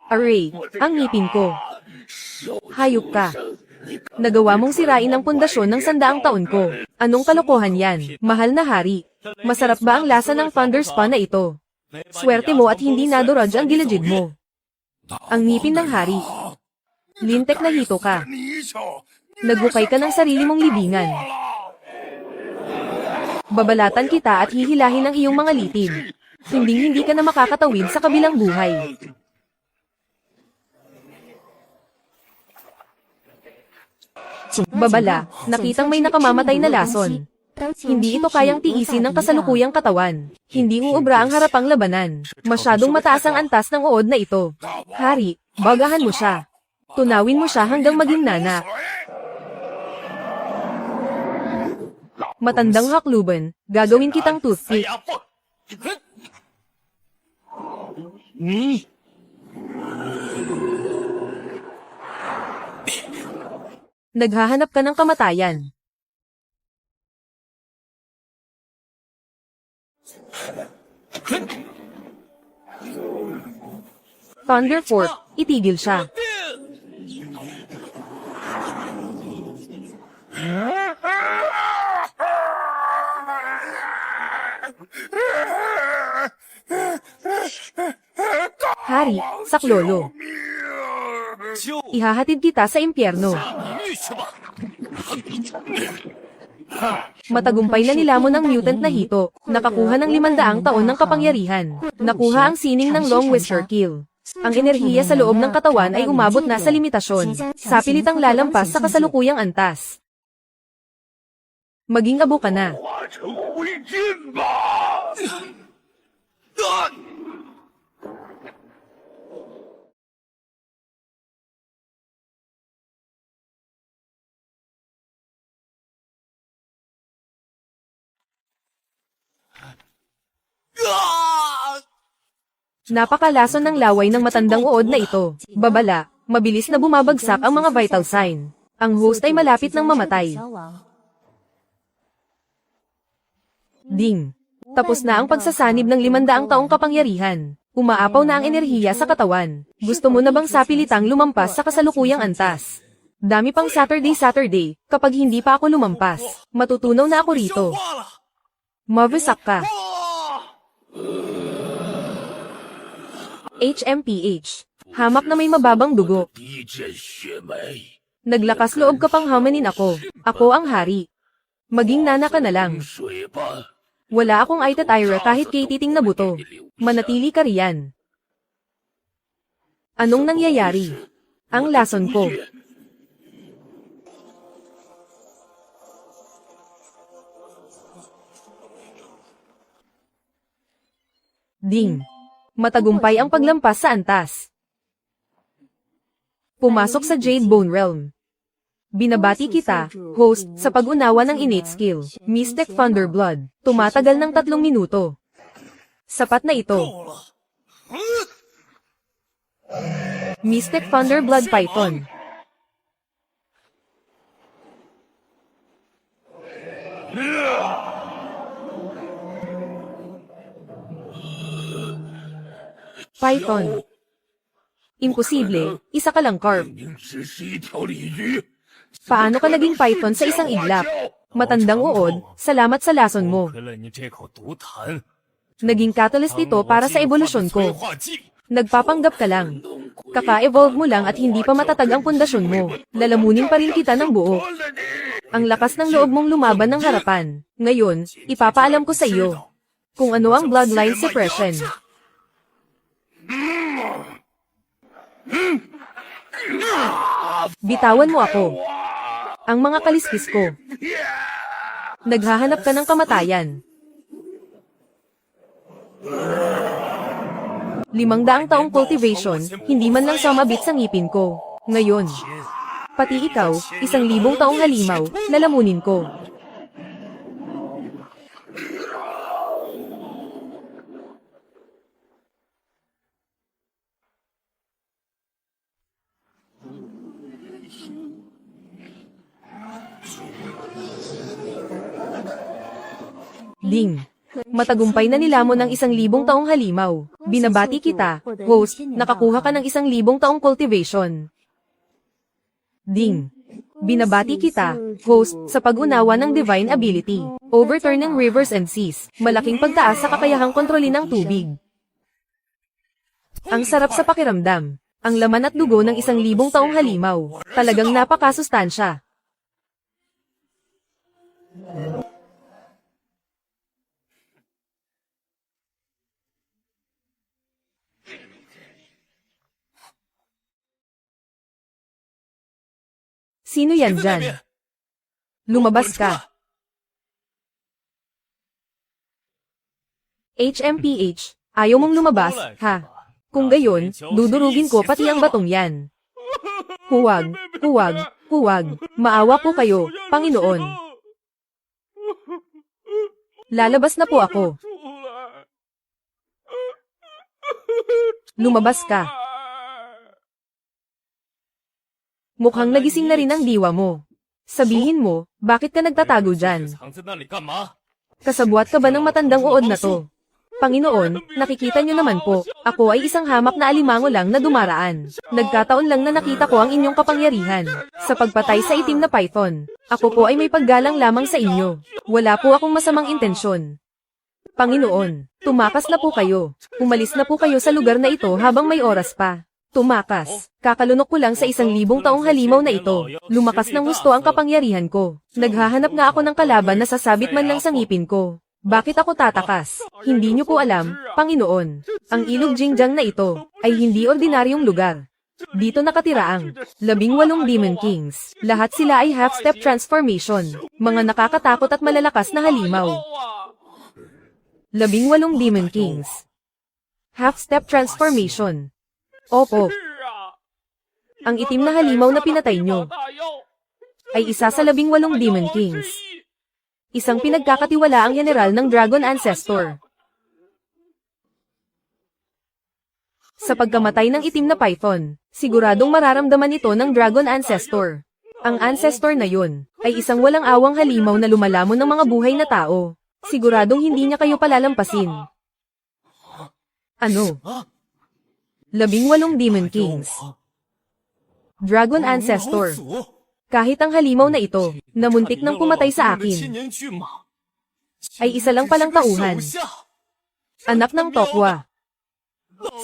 Aray, ang ngipin ko. Hayop ka. Nagawa mong sirain ang pundasyon ng 100 taon ko. Anong kalokohan yan, mahal na hari? Masarap ba ang lasa ng Thunder Spa na ito? Swerte mo at hindi naduraj ang gilajid mo. Ang ngipin ng hari. Lintek na hito ka. Naghukay ka ng sarili mong libingan. Babalatan kita at hihilahin ang iyong mga litin. Hindi ka na makakatawid sa kabilang buhay. Babala, nakitang may nakamamatay na lason. Hindi ito kayang tiisin ng kasalukuyang katawan. Hindi uubra ang harapang labanan. Masyadong mataas ang antas ng uod na ito. Hari, bagahan mo siya. Tunawin mo siya hanggang maging nana. Matandang hakluban, gagawin kitang toothpick. Naghahanap ka ng kamatayan. Thunder Fork, itigil siya. Hari, saklolo. Ihahatid kita sa impyerno. Matagumpay na nilamon ang mutant na hito. Nakakuha ng 500 taon ng kapangyarihan. Nakuha ang sining ng Long Whisker Kill. Ang enerhiya sa loob ng katawan ay umabot na sa limitasyon. Sa pilitang lalampas sa kasalukuyang antas. Maging abo ka na. Napakalason ng laway ng matandang uod na ito. Babala, mabilis na bumabagsak ang mga vital sign. Ang host ay malapit ng mamatay. Ding. Tapos na ang pagsasanib ng 500 taong kapangyarihan. Umaapaw na ang enerhiya sa katawan. Gusto mo na bang sapilitang lumampas sa kasalukuyang antas? Dami pang Saturday, kapag hindi pa ako lumampas. Matutunaw na ako rito. Mavisak ka. HMPH. Hamak na may mababang dugo. Naglakas loob ka pang hamanin ako. Ako ang hari. Maging nana ka na lang. Wala akong Aitatira kahit kay titing na buto. Manatili ka riyan. Anong nangyayari? Ang lason ko. Ding. Matagumpay ang paglampas sa antas. Pumasok sa Jade Bone Realm. Binabati kita, host, sa pag-unawa ng innate skill, Mystic Thunder Blood. Tumatagal ng 3 minuto. Sapat na ito. Mystic Thunder Blood Python. Python. Imposible, isa ka lang carp. Paano ka naging python sa isang iglap? Matandang uod, salamat sa lason mo. 亏了你这口毒痰， Naging catalyst ito para sa ebolusyon ko. 催化剂 Nagpapanggap ka lang. Kaka-evolve mo lang at hindi pa matatag ang pundasyon mo. Lalamunin pa rin kita ng buo. Ang lakas ng loob mong lumaban ng harapan. Ngayon, ipapaalam ko sa iyo kung ano ang bloodline suppression. Bitawan mo ako. Ang mga kaliskis ko. Naghahanap ka ng kamatayan. 500 taong cultivation, hindi man lang sumabit sa ngipin ko. Ngayon, pati ikaw, 1,000 taong halimaw, lalamunin ko. Ding. Matagumpay na nilamon ng 1,000 taong halimaw. Binabati kita, host, nakakuha ka ng 1,000 taong cultivation. Ding. Binabati kita, host, sa pag-unawa ng divine ability. Overturning rivers and seas. Malaking pagtaas sa kakayahang kontrolin ng tubig. Ang sarap sa pakiramdam. Ang laman at dugo ng 1,000 taong halimaw. Talagang napakasustansya. Sino yan 谁在那 dyan? 边？ Lumabas 滚出 ka. 来！ HMPH, ayaw mong lumabas, ha? Kung gayon, dudurugin ko pati ang batong yan. Huwag, huwag, huwag. Maawa po kayo, Panginoon. Lalabas na po ako. Lumabas ka. Mukhang nagising na rin ang diwa mo. Sabihin mo, bakit ka nagtatago dyan? 藏在那里干嘛？ Kasabwat ka ba ng matandang uod na to? Panginoon, nakikita niyo naman po, ako ay isang hamak na alimango lang na dumaraan. Nagkataon lang na nakita ko ang inyong kapangyarihan. Sa pagpatay sa itim na python, ako po ay may paggalang lamang sa inyo. Wala po akong masamang intensyon. Panginoon, tumakas na po kayo. Umalis na po kayo sa lugar na ito habang may oras pa. Tumakas. Kakalunok ko lang sa 1,000 taong halimaw na ito. Lumakas ng gusto ang kapangyarihan ko. Naghahanap nga ako ng kalaban na sasabit man lang sa ngipin ko. Bakit ako tatakas? Hindi niyo po alam, Panginoon. Ang ilog Jinjiang na ito ay hindi ordinaryong lugar. Dito nakatira ang 18 Demon Kings. Lahat sila ay half-step transformation. Mga nakakatakot at malalakas na halimaw. 18 Demon Kings. Half-step transformation. Opo. Ang itim na halimaw na pinatay nyo ay isa sa 18 Demon Kings. Isang pinagkakatiwalaang general ng Dragon Ancestor. Sa pagkamatay ng itim na python, siguradong mararamdaman ito ng Dragon Ancestor. Ang ancestor na yun ay isang walang awang halimaw na lumalamon ng mga buhay na tao. Siguradong hindi niya kayo palalampasin. Ano? 18 Demon Kings. Dragon Ancestor. Kahit ang halimaw na ito, na muntik nang pumatay sa akin, ay isa lang palang tauhan. Anak ng Tokwa.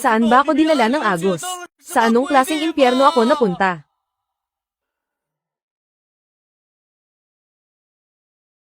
Saan ba ako dinala ng Agos? Sa anong klaseng impyerno ako napunta?